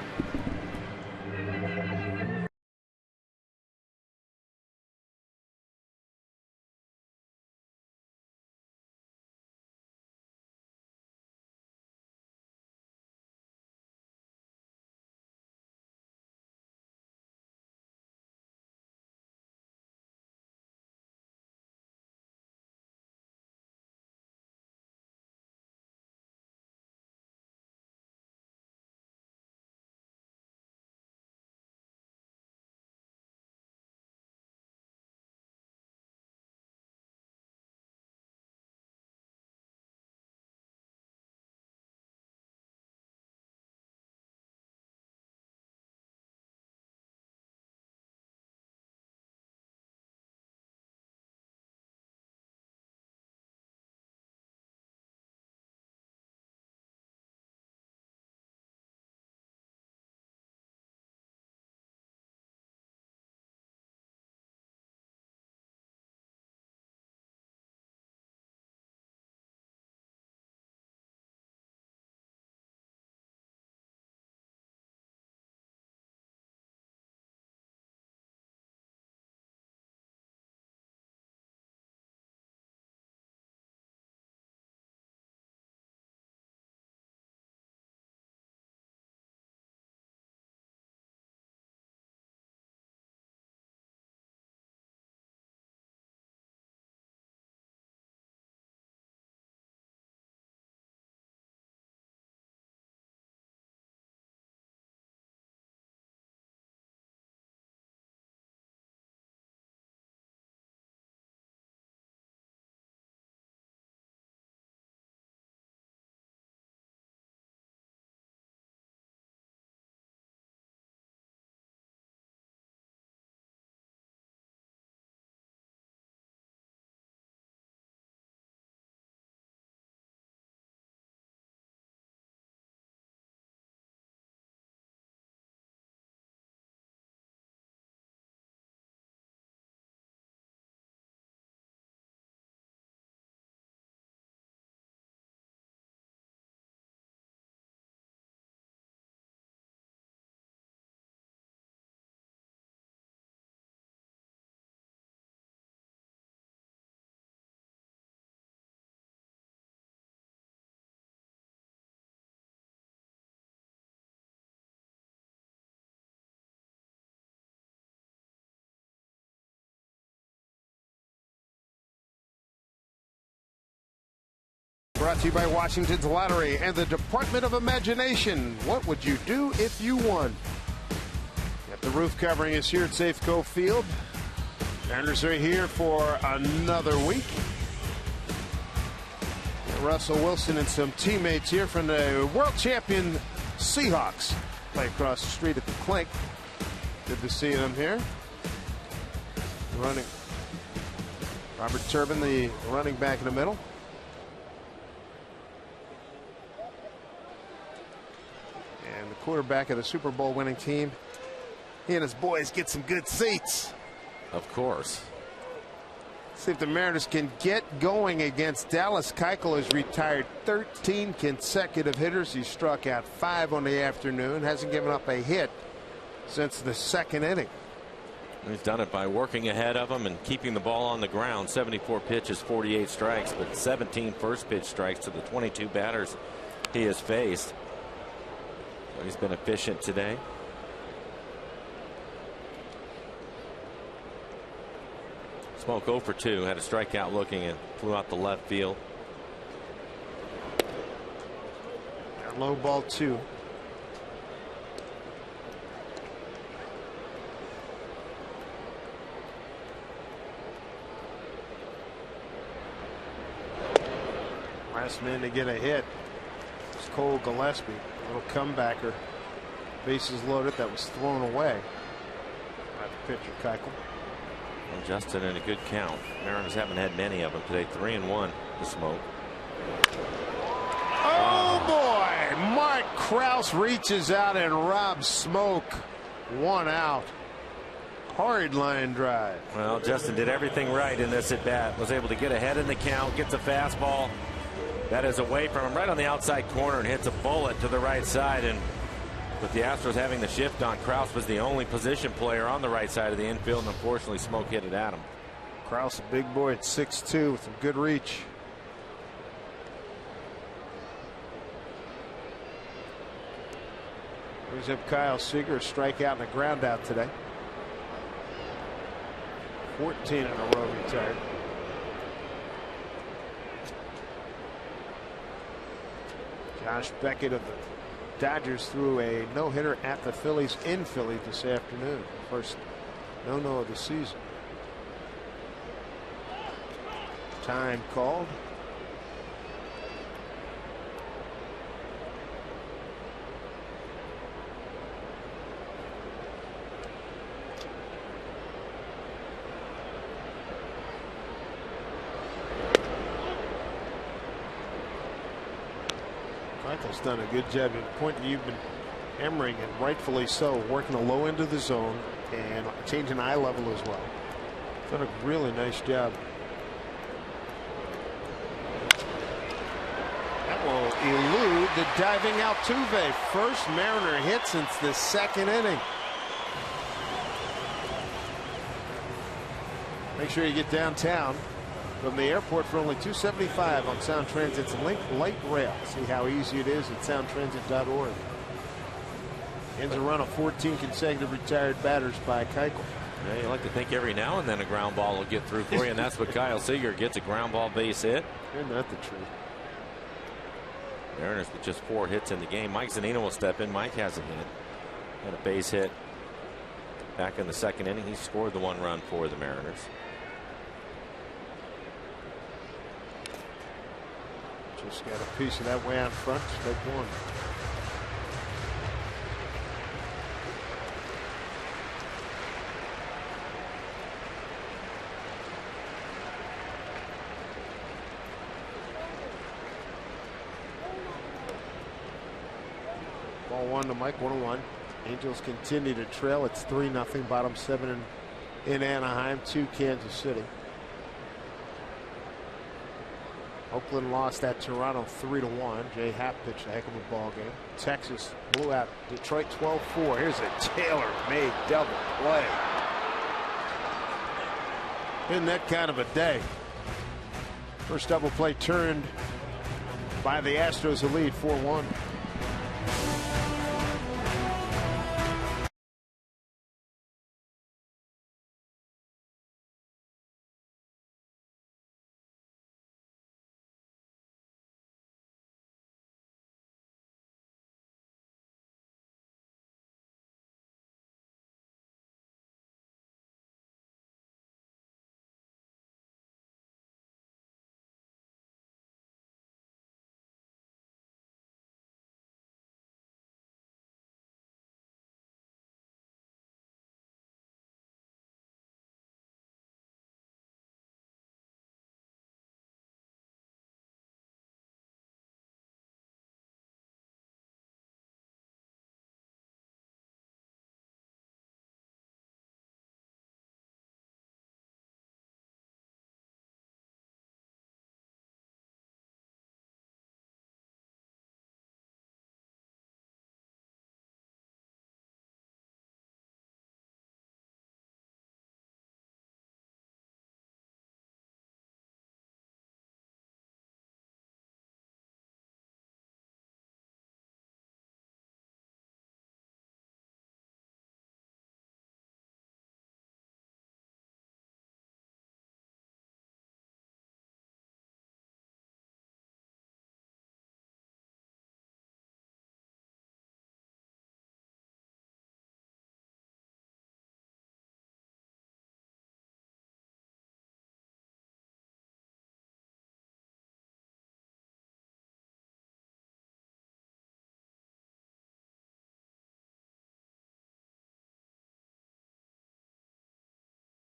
Brought to you by Washington's Lottery and the Department of Imagination. What would you do if you won? Got the roof covering us here at Safeco Field. Mariners are here for another week. Russell Wilson and some teammates here from the world champion Seahawks play across the street at the Clink. Good to see them here. Running. Robert Turbin, the running back in the middle. And the quarterback of the Super Bowl winning team. He and his boys get some good seats. Of course. See if the Mariners can get going against Dallas. Keuchel has retired 13 consecutive hitters. He struck out 5 on the afternoon. Hasn't given up a hit since the second inning. He's done it by working ahead of them and keeping the ball on the ground. 74 pitches, 48 strikes, but 17 first pitch strikes to the 22 batters he has faced. So he's been efficient today. Smoke 0 for 2, had a strikeout looking and flew out the left field. Low ball 2. Last man to get a hit was Cole Gillespie. A little comebacker. Bases loaded that was thrown away by the pitcher Keuchel. And Justin in a good count. Mariners haven't had many of them today. 3-1 to Smoke. Oh boy! Mark Krause reaches out and robs Smoke. 1 out. Hard line drive. Well, Justin did everything right in this at bat. Was able to get ahead in the count, gets a fastball that is away from him right on the outside corner and hits a bullet to the right side. And with the Astros having the shift on, Krause was the only position player on the right side of the infield, and unfortunately Smoke hit it at him. Krause, a big boy at 6'2" with some good reach. Brings up Kyle Seager, a strikeout and a ground out today. 14 in a row retired. Josh Beckett of the Dodgers threw a no-hitter at the Phillies in Philly this afternoon. First no-no of the season. Time called. Michael's done a good job. The point that you've been hammering, and rightfully so, working the low end of the zone and changing eye level as well. Done a really nice job. That will elude the diving Altuve. First Mariner hit since the 2nd inning. Make sure you get downtown from the airport for only $2.75 on Sound Transit's Link Light Rail. See how easy it is at soundtransit.org. Ends a run of 14 consecutive retired batters by Keuchel. Yeah, you like to think every now and then a ground ball will get through for you, and that's what Kyle Seager gets, a ground ball base hit. Isn't that the truth? Mariners with just 4 hits in the game. Mike Zunino will step in. Mike has a hit. Had a base hit back in the 2nd inning. He scored the 1 run for the Mariners. Just got a piece of that way out front. Strike 1. Ball 1 to Mike, 1-1. Angels continue to trail. It's 3-0. Bottom 7 in Anaheim, 2 Kansas City. Oakland lost at Toronto 3-1. Jay Happ pitched a heck of a ball game. Texas blew out Detroit 12-4. Here's a tailor-made double play. Isn't that kind of a day? First double play turned by the Astros, who lead 4-1.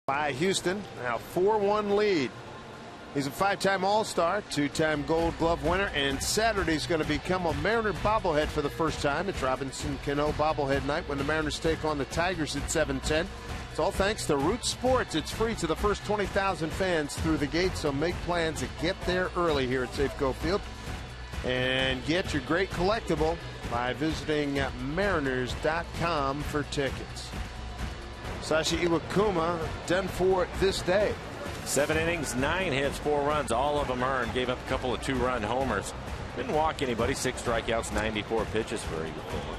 by Houston. Now 4-1 lead. He's a 5-time All-Star, 2-time Gold Glove winner, and Saturday's going to become a Mariner bobblehead for the first time. It's Robinson Cano bobblehead night when the Mariners take on the Tigers at 7:10. It's all thanks to Root Sports. It's free to the first 20,000 fans through the gate, so make plans to get there early here at Safeco Field. And get your great collectible by visiting mariners.com for tickets. Sasha Iwakuma done for this day. 7 innings, 9 hits, 4 runs, all of them earned. Gave up a couple of 2-run homers. Didn't walk anybody. 6 strikeouts, 94 pitches for Iwakuma.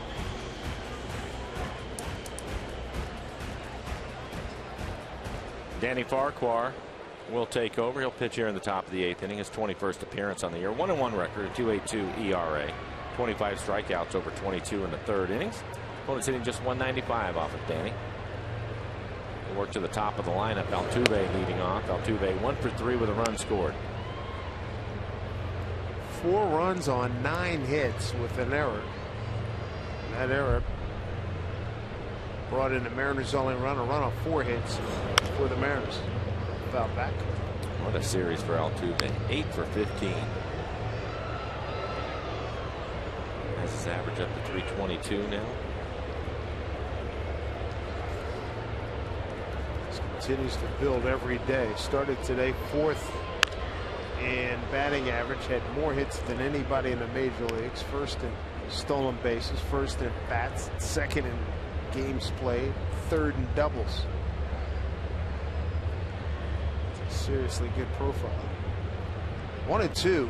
Danny Farquhar will take over. He'll pitch here in the top of the 8th inning. His 21st appearance on the year. 1-1 record, a 2.82 ERA. 25 strikeouts over 22 in the 3rd innings. Opponent's hitting just 195 off of Danny. He'll work to the top of the lineup. Altuve leading off. Altuve 1 for 3 with a run scored. 4 runs on 9 hits with an error. And that error brought in the Mariners' only run, a run on 4 hits for the Mariners. Foul back. What a series for Altuve. 8 for 15. Has his average up to 322 now. This continues to build every day. Started today 4th in batting average. Had more hits than anybody in the major leagues. 1st in stolen bases. 1st in bats. 2nd in games played. 3rd in doubles. Seriously good profile. 1-2.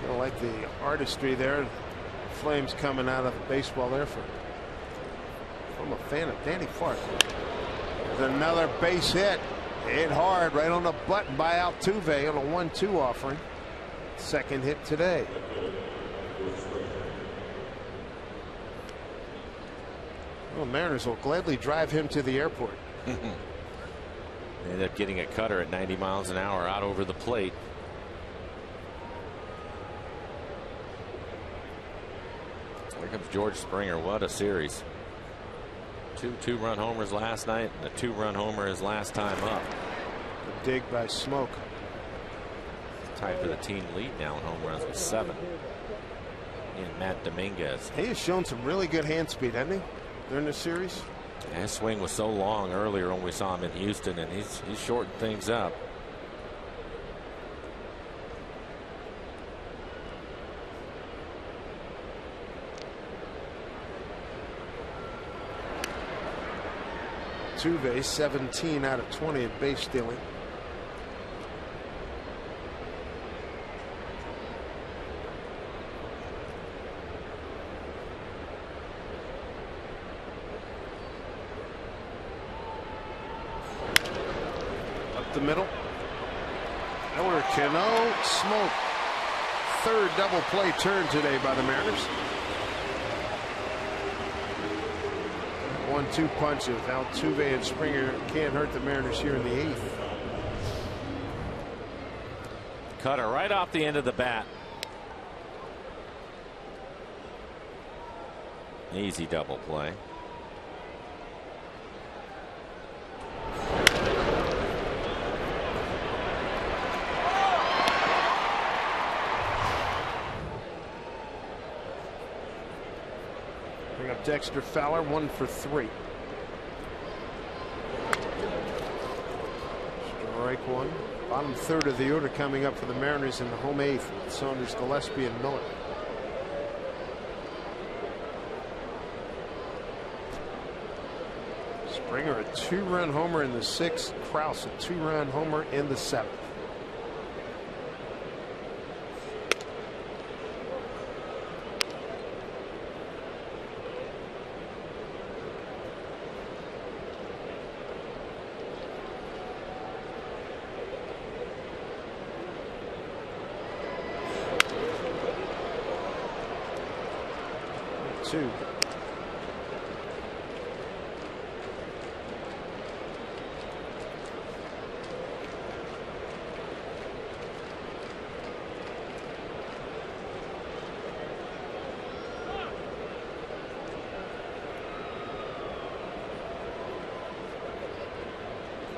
I like the artistry there. Flames coming out of the baseball there from a fan of Danny Farquhar. There's another base hit. Hit hard right on the button by Altuve on a 1-2 offering. 2nd hit today. Well, Mariners will gladly drive him to the airport. They end up getting a cutter at 90 miles an hour out over the plate. Here comes George Springer. What a series. 2 2-run homers last night, and a 2-run homer his last time up. A dig by Smoke. Tied for the team lead now in home runs with 7. And Matt Dominguez. He has shown some really good hand speed, hasn't he, during this series? And his swing was so long earlier when we saw him in Houston, and he's shortened things up. Altuve 17 out of 20 at base stealing. Up the middle. Over Cano, Smoke. 3rd double play turn today by the Mariners. 1-2 punches. Altuve and Springer can't hurt the Mariners here in the 8th. Cutter right off the end of the bat. Easy double play. Bring up Dexter Fowler, 1 for 3. Strike 1. Bottom 3rd of the order coming up for the Mariners in the home 8th with Saunders, Gillespie, and Miller. Springer a 2-run homer in the 6th. Krause a 2-run homer in the 7th.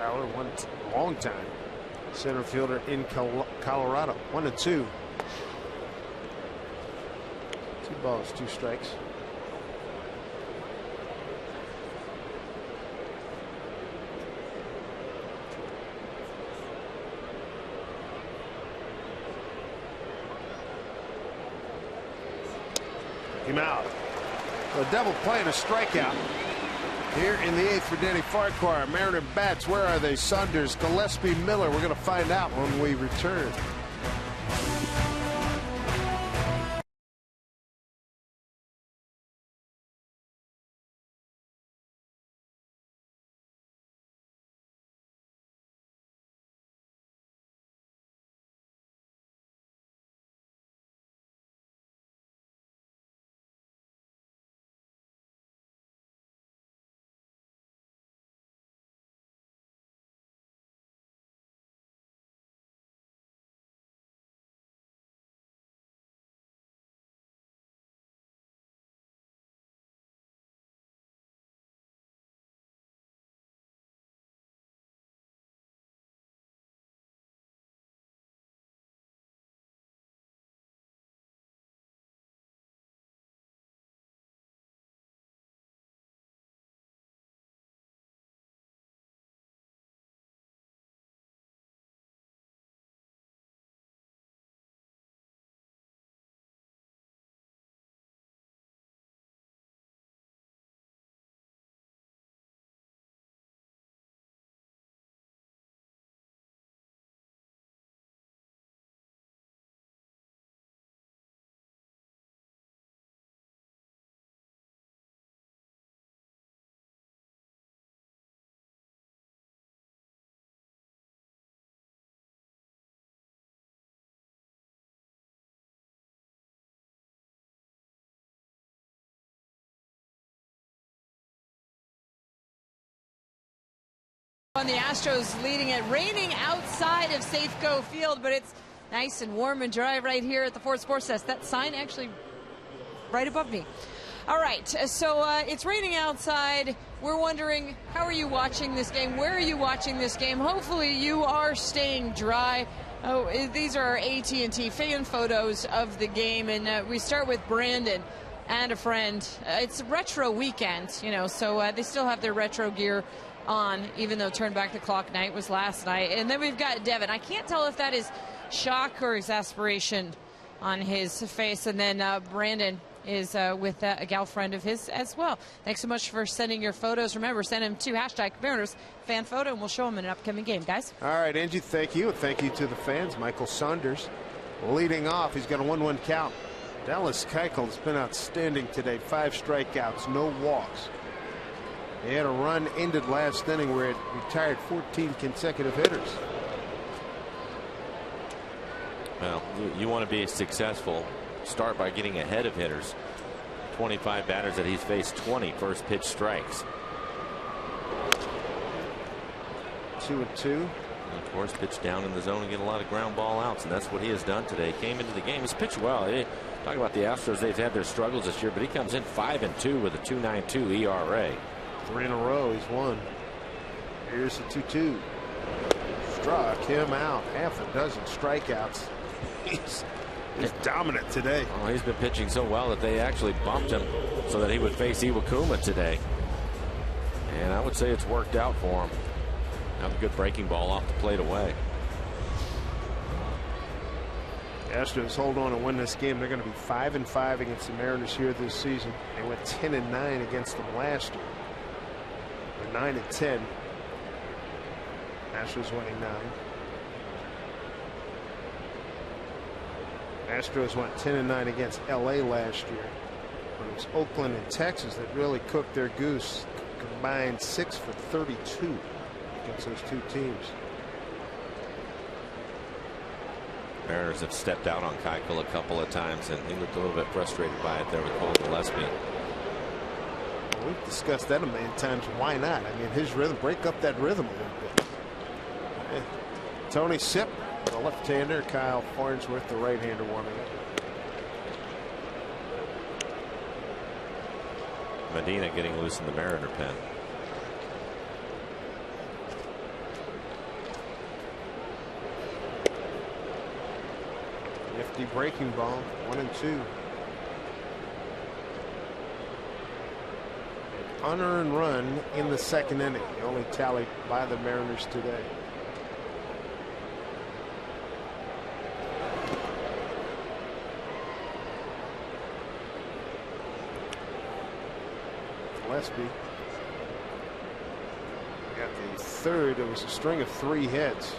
Fowler, one long time center fielder in Colorado. 1-2. 2 balls, 2 strikes. Him out. The double play and a strikeout. Here in the 8th for Danny Farquhar. Mariner bats. Where are they? Saunders, Gillespie, Miller. We're going to find out when we return. On the Astros leading it, raining outside of Safeco Field, but it's nice and warm and dry right here at the Ford Sports Desk. That sign actually right above me. All right, so it's raining outside. We're wondering, how are you watching this game? Where are you watching this game? Hopefully you are staying dry. Oh, these are our AT&T fan photos of the game, and we start with Brandon and a friend. It's retro weekend, you know, so they still have their retro gear on, even though Turn Back the Clock night was last night. And then we've got Devin. I can't tell if that is shock or exasperation on his face. And then Brandon is with a gal friend of his as well. Thanks so much for sending your photos. Remember, send them to #Mariners fan photo, and we'll show them in an upcoming game, guys. All right, Angie, thank you. Thank you to the fans. Michael Saunders leading off. He's got a 1-1 count. Dallas Keuchel has been outstanding today. 5 strikeouts, no walks. He had a run ended last inning where it retired 14 consecutive hitters. Well, you want to be successful, start by getting ahead of hitters. 25 batters that he's faced, 20 first pitch strikes. 2-2. And of course, pitch down in the zone and get a lot of ground ball outs, and that's what he has done today. Came into the game, he's pitched well. Talk about the Astros, they've had their struggles this year, but he comes in 5-2 with a 2.92 ERA. 3 in a row, he's won. Here's the 2-2. Struck him out. Half a dozen strikeouts. He's dominant today. Oh, he's been pitching so well that they actually bumped him so that he would face Iwakuma today. And I would say it's worked out for him. Now a good breaking ball off the plate away. The Astros hold on and win this game. They're going to be 5-5 against the Mariners here this season. They went 10-9 against them last year. They're 9-10. Astros winning 9. Astros went 10-9 against LA last year. But it was Oakland and Texas that really cooked their goose. Combined 6 for 32 against those two teams. Mariners have stepped out on Keuchel a couple of times, and he looked a little bit frustrated by it there with Cole Gillespie. Well, we've discussed that a million times. Why not? I mean, his rhythm, break up that rhythm a little bit. Yeah. Tony Sipp, the left-hander. Kyle Farnsworth, the right-hander, warming up. Medina getting loose in the Mariner pen. Nifty breaking ball, 1-2. Unearned run in the second inning, the only tally by the Mariners today. Gillespie got the third. It was a string of 3 hits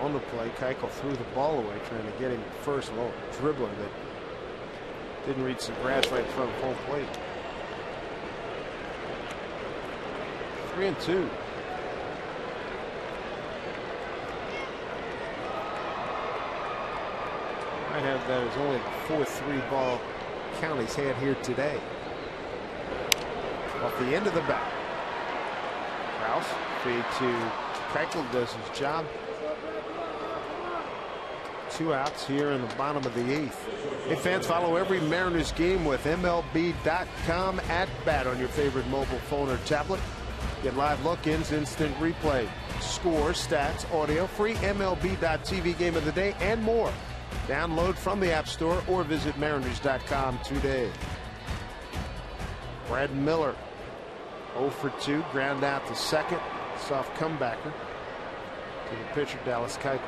on the play. Keuchel threw the ball away trying to get him first. Well, dribbler that didn't reach the grass right in front of home plate. 3-2. Might have that as only the 4-3 ball count he's had here today. Off the end of the bat. Krause feed to Keuchel, does his job. 2 outs here in the bottom of the 8th. Hey fans, follow every Mariners game with MLB.com at bat on your favorite mobile phone or tablet. Get live look-ins, instant replay, score, stats, audio, free MLB.tv game of the day, and more. Download from the App Store or visit Mariners.com today. Brad Miller, 0 for 2, ground out to second. Soft comebacker to the pitcher, Dallas Keuchel.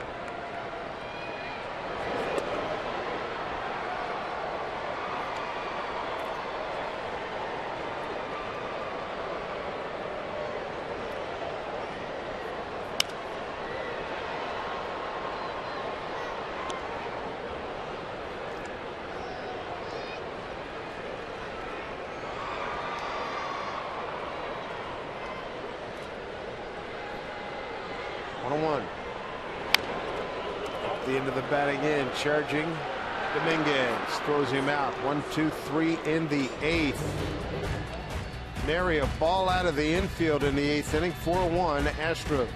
The end of the batting in, charging Dominguez, throws him out. 1-2-3 in the 8th. Nary a ball out of the infield in the 8th inning. 4-1 Astros.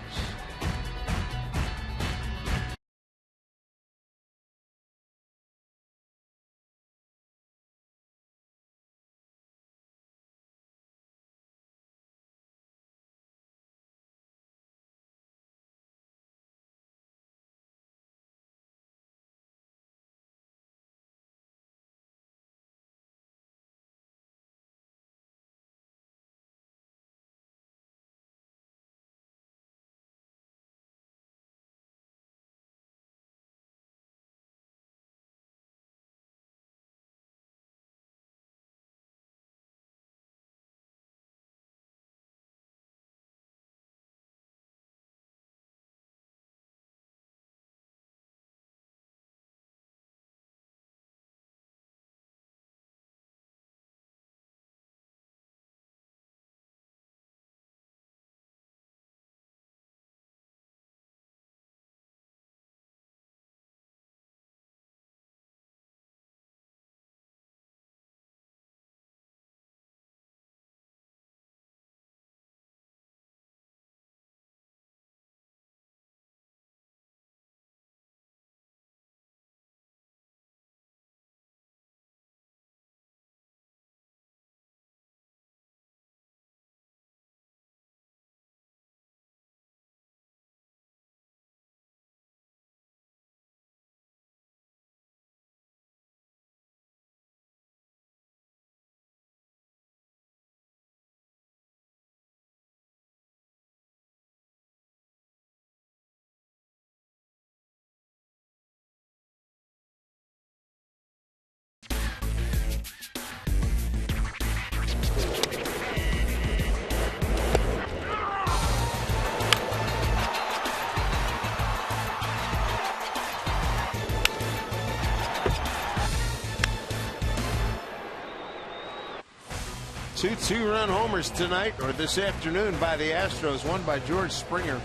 Two-run homers tonight, or this afternoon, by the Astros. One by George Springer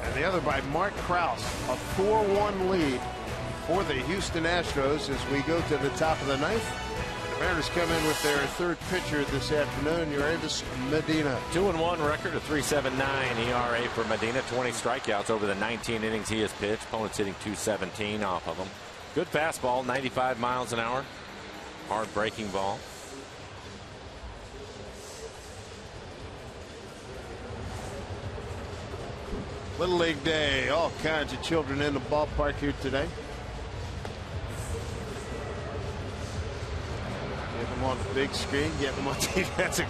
and the other by Mark Krause. A 4-1 lead for the Houston Astros as we go to the top of the 9th. The Mariners come in with their 3rd pitcher this afternoon, Uravis Medina. 2-1 record, a 3.79 ERA for Medina. 20 strikeouts over the 19 innings he has pitched. Opponents hitting .217 off of him. Good fastball, 95 miles an hour. Hard breaking ball. Little League Day, all kinds of children in the ballpark here today. them on the big screen, getting them on TV. That's a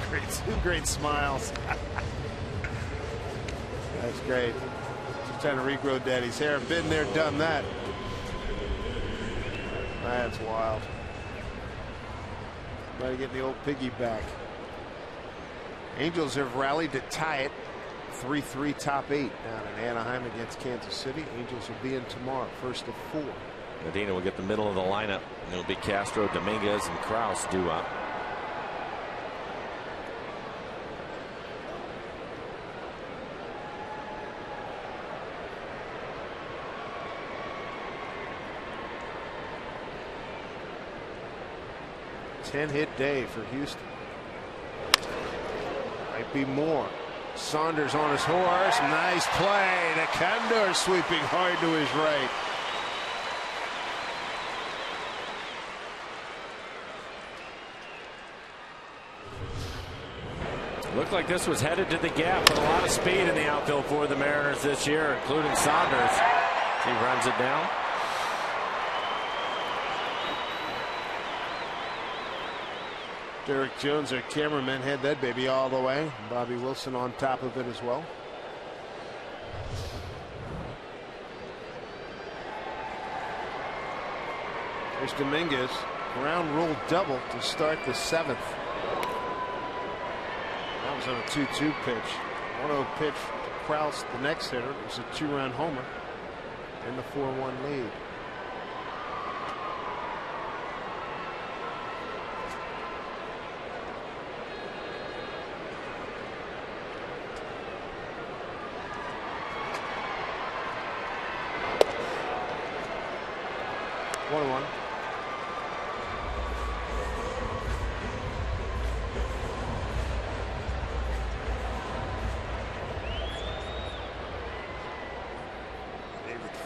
great smiles. That's great. Just trying to regrow Daddy's hair. Been there, done that. That's wild. Try to get the old piggy back. Angels have rallied to tie it. 3-3 top 8 down in Anaheim against Kansas City. Angels will be in tomorrow, first of 4. Medina will get the middle of the lineup. It'll be Castro, Dominguez, and Kraus due up. Ten-hit day for Houston. Might be more. Saunders on his horse. Nice play. The Condor sweeping hard to his right. Looked like this was headed to the gap with a lot of speed in the outfield for the Mariners this year, including Saunders. He runs it down. Derek Jones, our cameraman, had that baby all the way. Bobby Wilson on top of it as well. There's Dominguez. Ground rule double to start the 7th. That was on a 2-2 pitch. 1-0 pitch to Kraus, the next hitter. It was a 2-run homer and the 4-1 lead.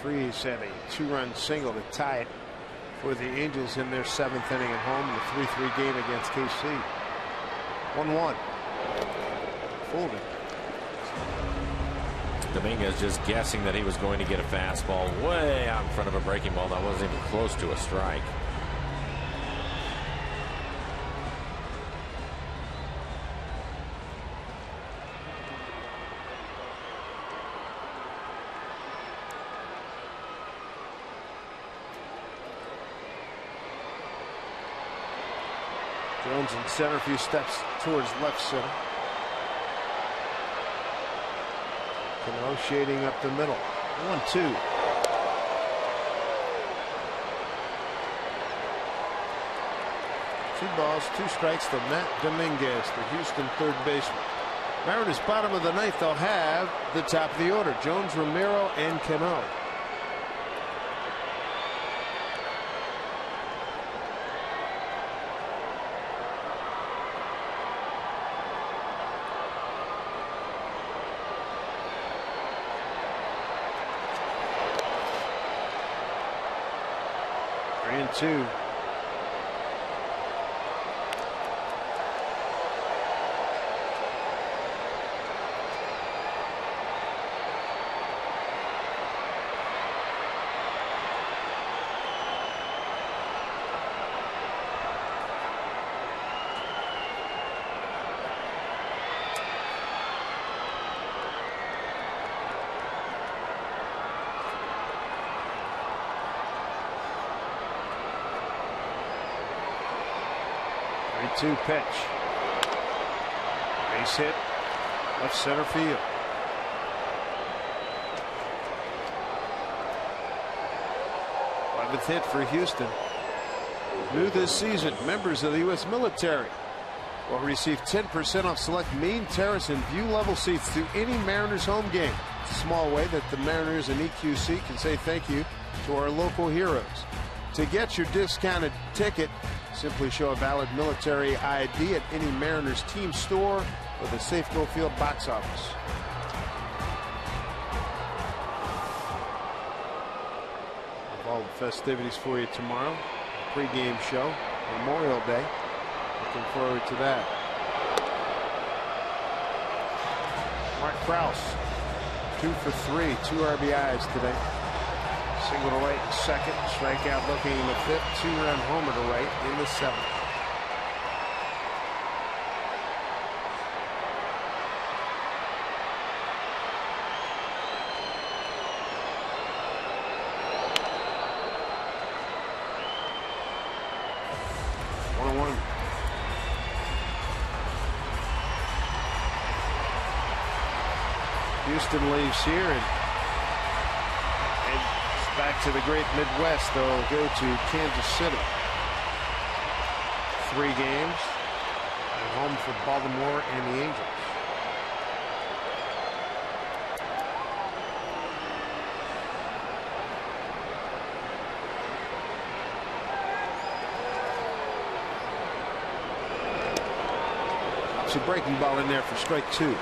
Freeze had a 2-run single to tie it for the Angels in their 7th inning at home in the 3-3 game against KC. 1-1. Fooled him. Dominguez just guessing that he was going to get a fastball way out in front of a breaking ball that wasn't even close to a strike. Jones in center, a few steps towards left center. Cano shading up the middle. 1-2. Two balls, 2 strikes to Matt Dominguez, the Houston third baseman. Mariners bottom of the 9th, they'll have the top of the order. Jones, Romero, and Cano. And 2. Two pitch. Base hit. Left center field. Eleventh hit for Houston. New this season, members of the U.S. military will receive 10% off select main terrace and view level seats to any Mariners home game. It's a small way that the Mariners and EQC can say thank you to our local heroes. To get your discounted ticket, simply show a valid military ID at any Mariners team store or the Safeco Field box office. All the festivities for you tomorrow. Pre-game show, Memorial Day. Looking forward to that. Mark Kraus, 2 for 3, 2 RBIs today. Single to right in second, strikeout looking in the 5th, 2-run homer to right in the 7th. Houston leaves here and back to the great Midwest. They'll go to Kansas City. 3 games at home for Baltimore and the Angels. It's a breaking ball in there for strike 2.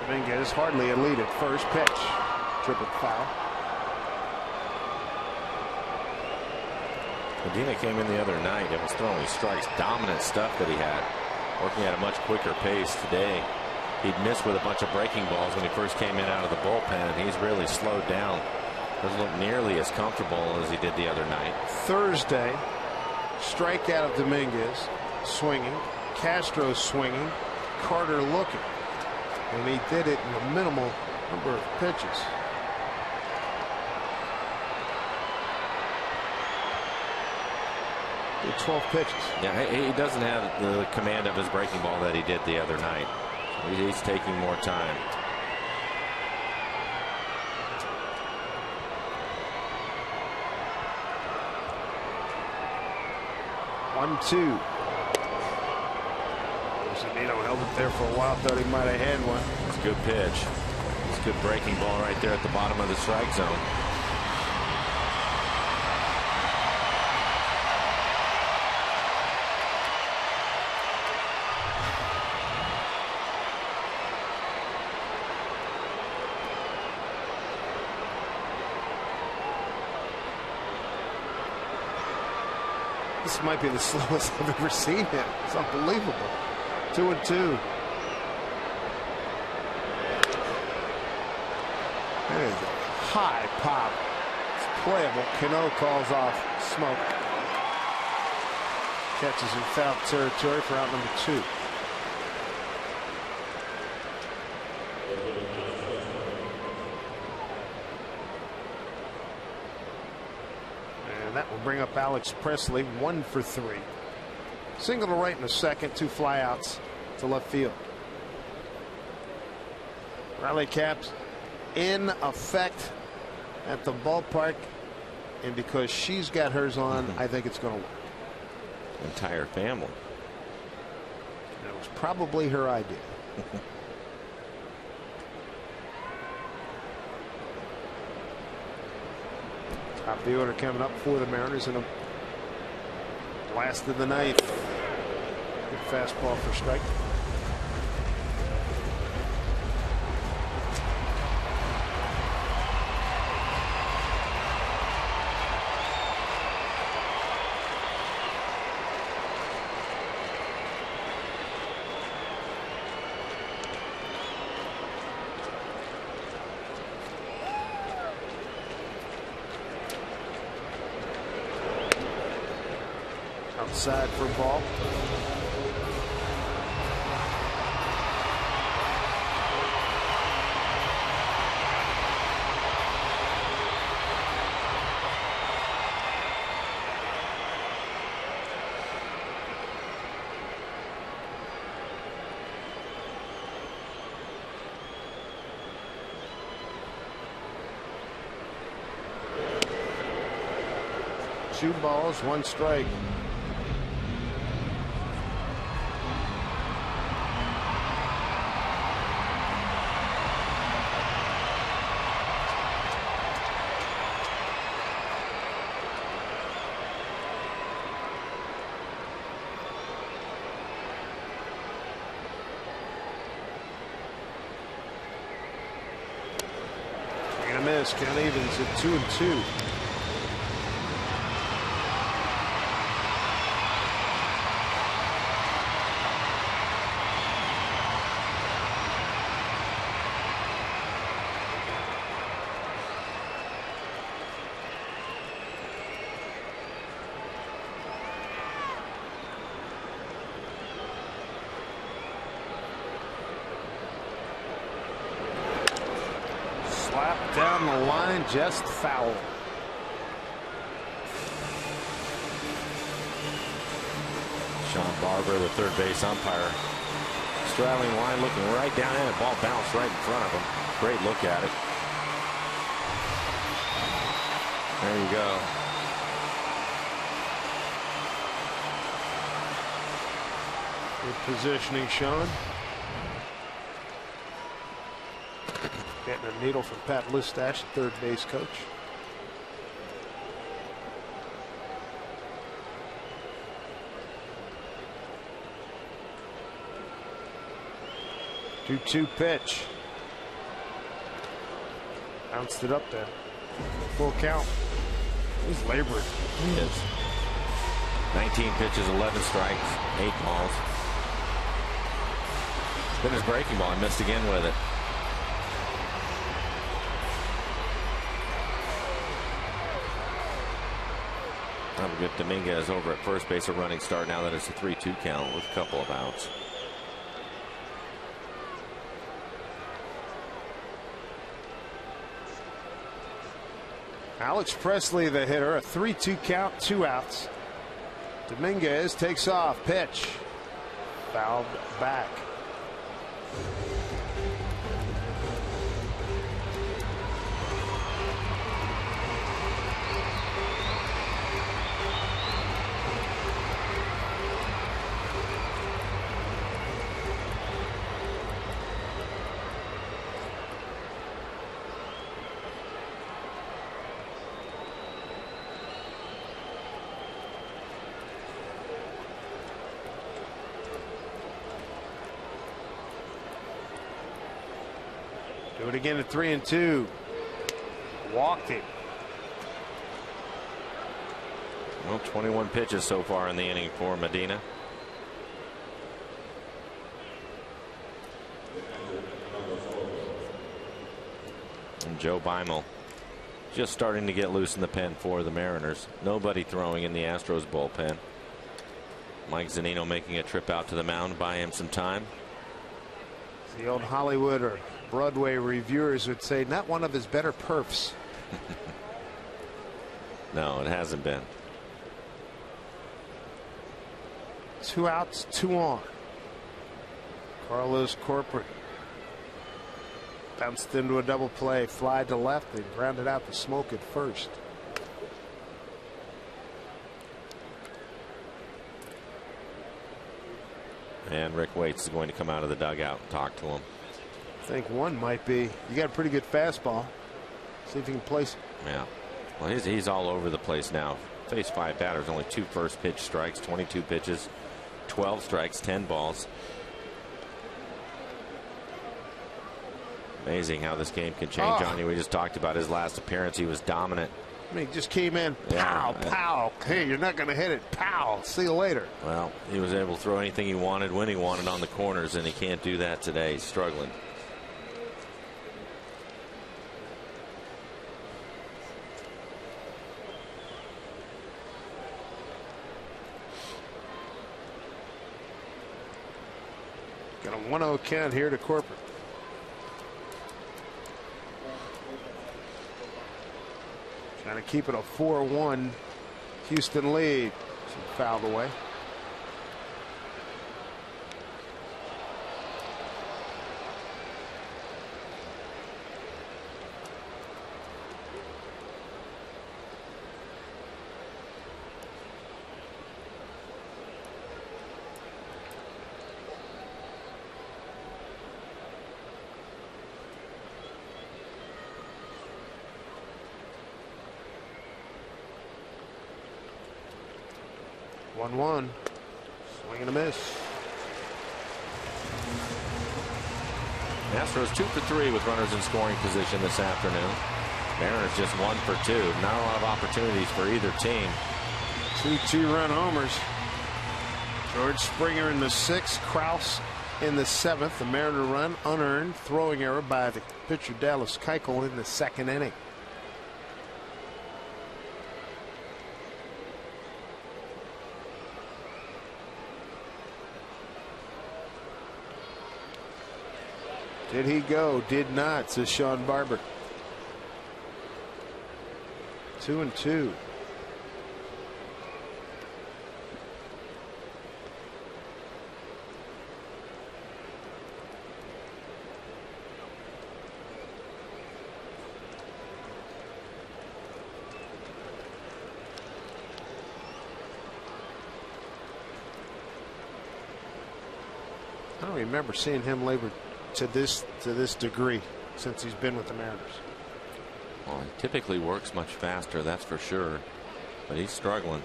Dominguez hardly a lead at first pitch. Triple foul. Medina came in the other night and was throwing strikes. Dominant stuff that he had. Working at a much quicker pace today. He'd missed with a bunch of breaking balls when he first came in out of the bullpen. He's really slowed down. Doesn't look nearly as comfortable as he did the other night. Thursday, strikeout of Dominguez, swinging. Castro swinging. Carter looking. And he did it in a minimal number of pitches. Did 12 pitches. Yeah, he doesn't have the command of his breaking ball that he did the other night. He's taking more time. One, two. Zunino held it there for a while. Thought he might have had one. It's a good pitch. It's a good breaking ball right there at the bottom of the strike zone. This might be the slowest I've ever seen him. It's unbelievable. 2-2. That is a high pop. It's playable. Cano calls off Smoke. Catches in foul territory for out number 2. And that will bring up Alex Presley, 1 for 3. Single to right in the second, 2 flyouts to left field. Rally caps in effect at the ballpark, and because she's got hers on, I think it's going to work. Entire family. That was probably her idea. Top of the order coming up for the Mariners in a blast of the ninth. Good fastball for strike. Outside for ball. Two balls, 1 strike. Swing and a miss. Count evens at 2-2. down the line, just foul. Sean Barber, the third base umpire, straddling the line, looking right down at it. Ball bounced right in front of him. Great look at it. There you go. Good positioning, Sean. Getting a needle from Pat Listash, the third base coach. Two-two pitch. Bounced it up there. Full count. He's labored. He is. 19 pitches, 11 strikes, 8 balls. Then his breaking ball, I missed again with it. That'll get Dominguez over at first base, a running start now that it's a 3-2 count with a couple of outs. Alex Presley, the hitter, a 3-2 count, 2 outs. Dominguez takes off, pitch. Fouled back. Do it again at 3-2. Walked it. Well, 21 pitches so far in the inning for Medina. And Joe Beimel just starting to get loose in the pen for the Mariners. Nobody throwing in the Astros bullpen. Mike Zunino making a trip out to the mound, buy him some time. The old Hollywood or Broadway reviewers would say not one of his better perfs. No, it hasn't been. 2 outs, 2 on. Carlos Corporate bounced into a double play, fly to left, and grounded out to Smoke at first. And Rick Waits is going to come out of the dugout and talk to him. I think one might be. You got a pretty good fastball. See if you can place it. Yeah. Well, he's all over the place now. Faced 5 batters, only 2 first pitch strikes, 22 pitches, 12 strikes, 10 balls. Amazing how this game can change on you. We just talked about his last appearance. He was dominant. I mean, he just came in, pow, pow. Hey, you're not going to hit it. Pow. See you later. Well, he was able to throw anything he wanted when he wanted on the corners, and he can't do that today. He's struggling. Got a 1-0 count here to Corporate. Trying to keep it a 4-1 Houston lead. She fouled away. One. Swing and a miss. Astros 2 for 3 with runners in scoring position this afternoon. Mariners just 1 for 2. Not a lot of opportunities for either team. 2 2-run homers. George Springer in the 6th, Krause in the 7th. The Mariner run unearned, throwing error by the pitcher Dallas Keuchel in the 2nd inning. Did he go? Did not, says Sean Barber. 2-2. I don't remember seeing him labor to this degree since he's been with the Mariners. Well, he typically works much faster, that's for sure, but he's struggling.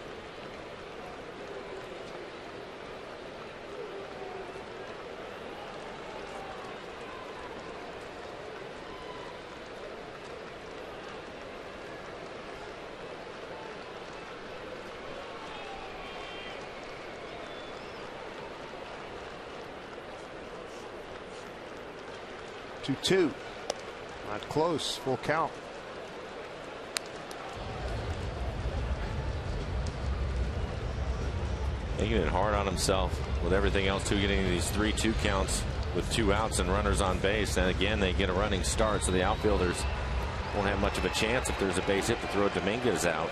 Two. Not close. Full count. Making it hard on himself with everything else too, getting these 3-2 counts with 2 outs and runners on base, and again they get a running start, so the outfielders won't have much of a chance if there's a base hit to throw Dominguez out.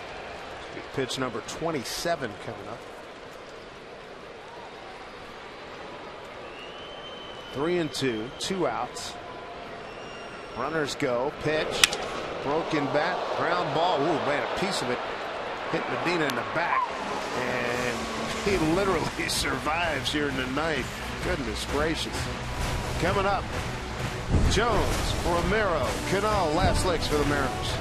Pitch number 27 coming up. 3-2, 2 outs. Runners go. Pitch. Broken bat. Ground ball. Ooh, man, a piece of it hit Medina in the back. And he literally survives here in the ninth. Goodness gracious. Coming up, Jones, Romero, Cano, last legs for the Mariners.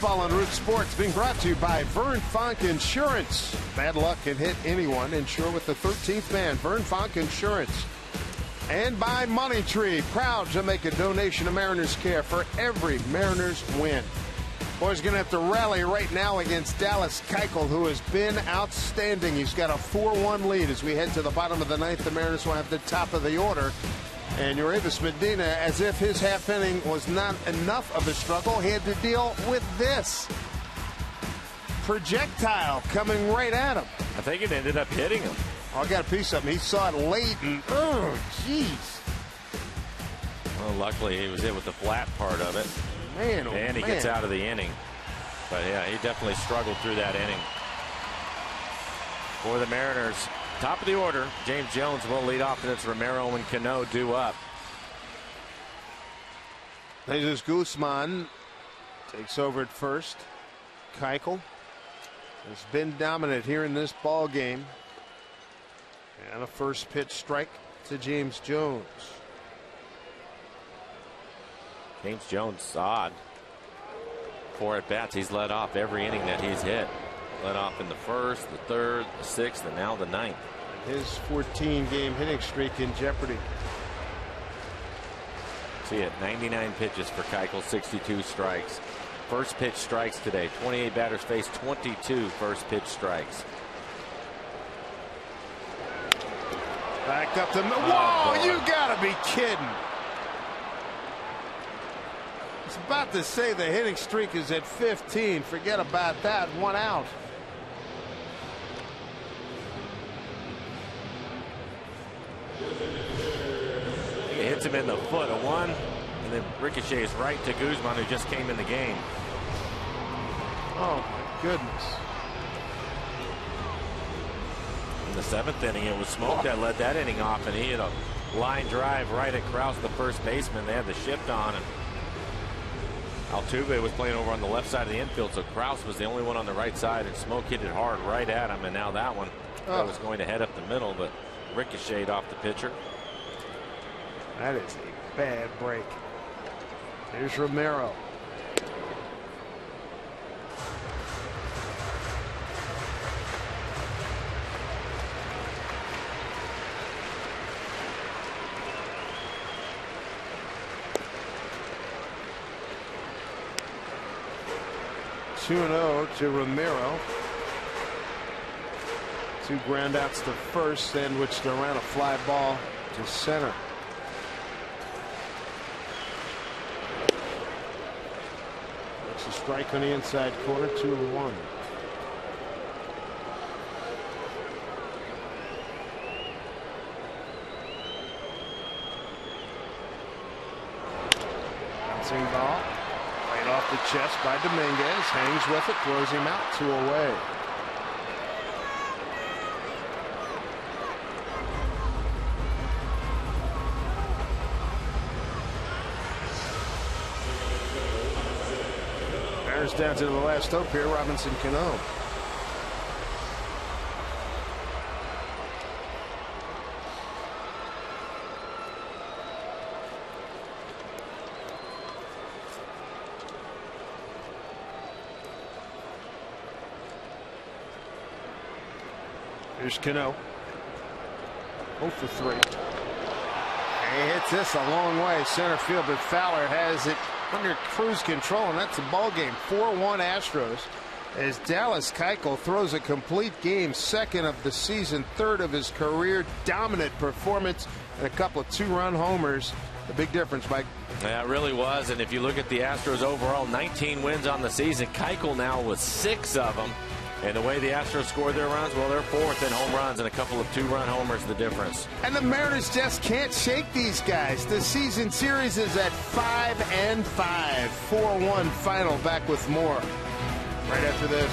Baseball on Root Sports being brought to you by Vern Fonk Insurance. Bad luck can hit anyone. Insure with the 13th man. Vern Fonk Insurance. And by Money Tree, proud to make a donation to Mariners Care for every Mariners win. Boys going to have to rally right now against Dallas Keuchel, who has been outstanding. He's got a 4-1 lead as we head to the bottom of the ninth. The Mariners will have the top of the order. And Urias Medina, as if his half inning was not enough of a struggle, he had to deal with this projectile coming right at him. I think it ended up hitting him. Oh, I got a piece of him. He saw it late and, oh, jeez. Well, luckily he was hit with the flat part of it. Man, oh, and he man. gets out of the inning. But yeah, he definitely struggled through that inning. For the Mariners, top of the order, James Jones will lead off, and it's Romero and Cano due up. Jesus Guzman takes over at first. Keuchel has been dominant here in this ball game. And a first pitch strike to James Jones. James Jones, odd. 4 at bats. He's led off every inning that he's hit. Led off in the first, the third, the sixth, and now the ninth. His 14-game hitting streak in jeopardy. See it, 99 pitches for Keuchel, 62 strikes. First pitch strikes today. 28 batters faced, 22 first pitch strikes. Backed up the middle. Whoa, you gotta be kidding. I was about to say the hitting streak is at 15. Forget about that. 1 out. He hits him in the foot, a 1, and then ricochets right to Guzman, who just came in the game. Oh my goodness. In the 7th inning, it was Smoke that led that inning off, and he hit a line drive right at Krause, the first baseman. They had the shift on, and Altuve was playing over on the left side of the infield, so Krause was the only one on the right side, and Smoke hit it hard right at him, and now that one that was going to head up the middle, but ricocheted off the pitcher. That is a bad break. Here's Romero. Two 2-0 to Romero. 2 ground outs to first, sandwiched around a fly ball to center. That's a strike on the inside corner, 2-1. Bouncing ball. Right off the chest by Dominguez. Hangs with it, throws him out, 2 away. Mariners down to the last hope here, Robinson Cano. Here's Cano. 0 for 3. He hits this a long way center field, but Fowler has it under cruise control, and that's a ball game. 4-1 Astros as Dallas Keuchel throws a complete game, 2nd of the season, 3rd of his career. Dominant performance and a couple of 2-run homers. The big difference, Mike. Yeah, it really was. And if you look at the Astros overall, 19 wins on the season. Keuchel now with 6 of them. And the way the Astros score their runs, well, they're 4th in home runs and a couple of 2-run homers, the difference. And the Mariners just can't shake these guys. The season series is at 5-5. 4-1 final. Back with more right after this.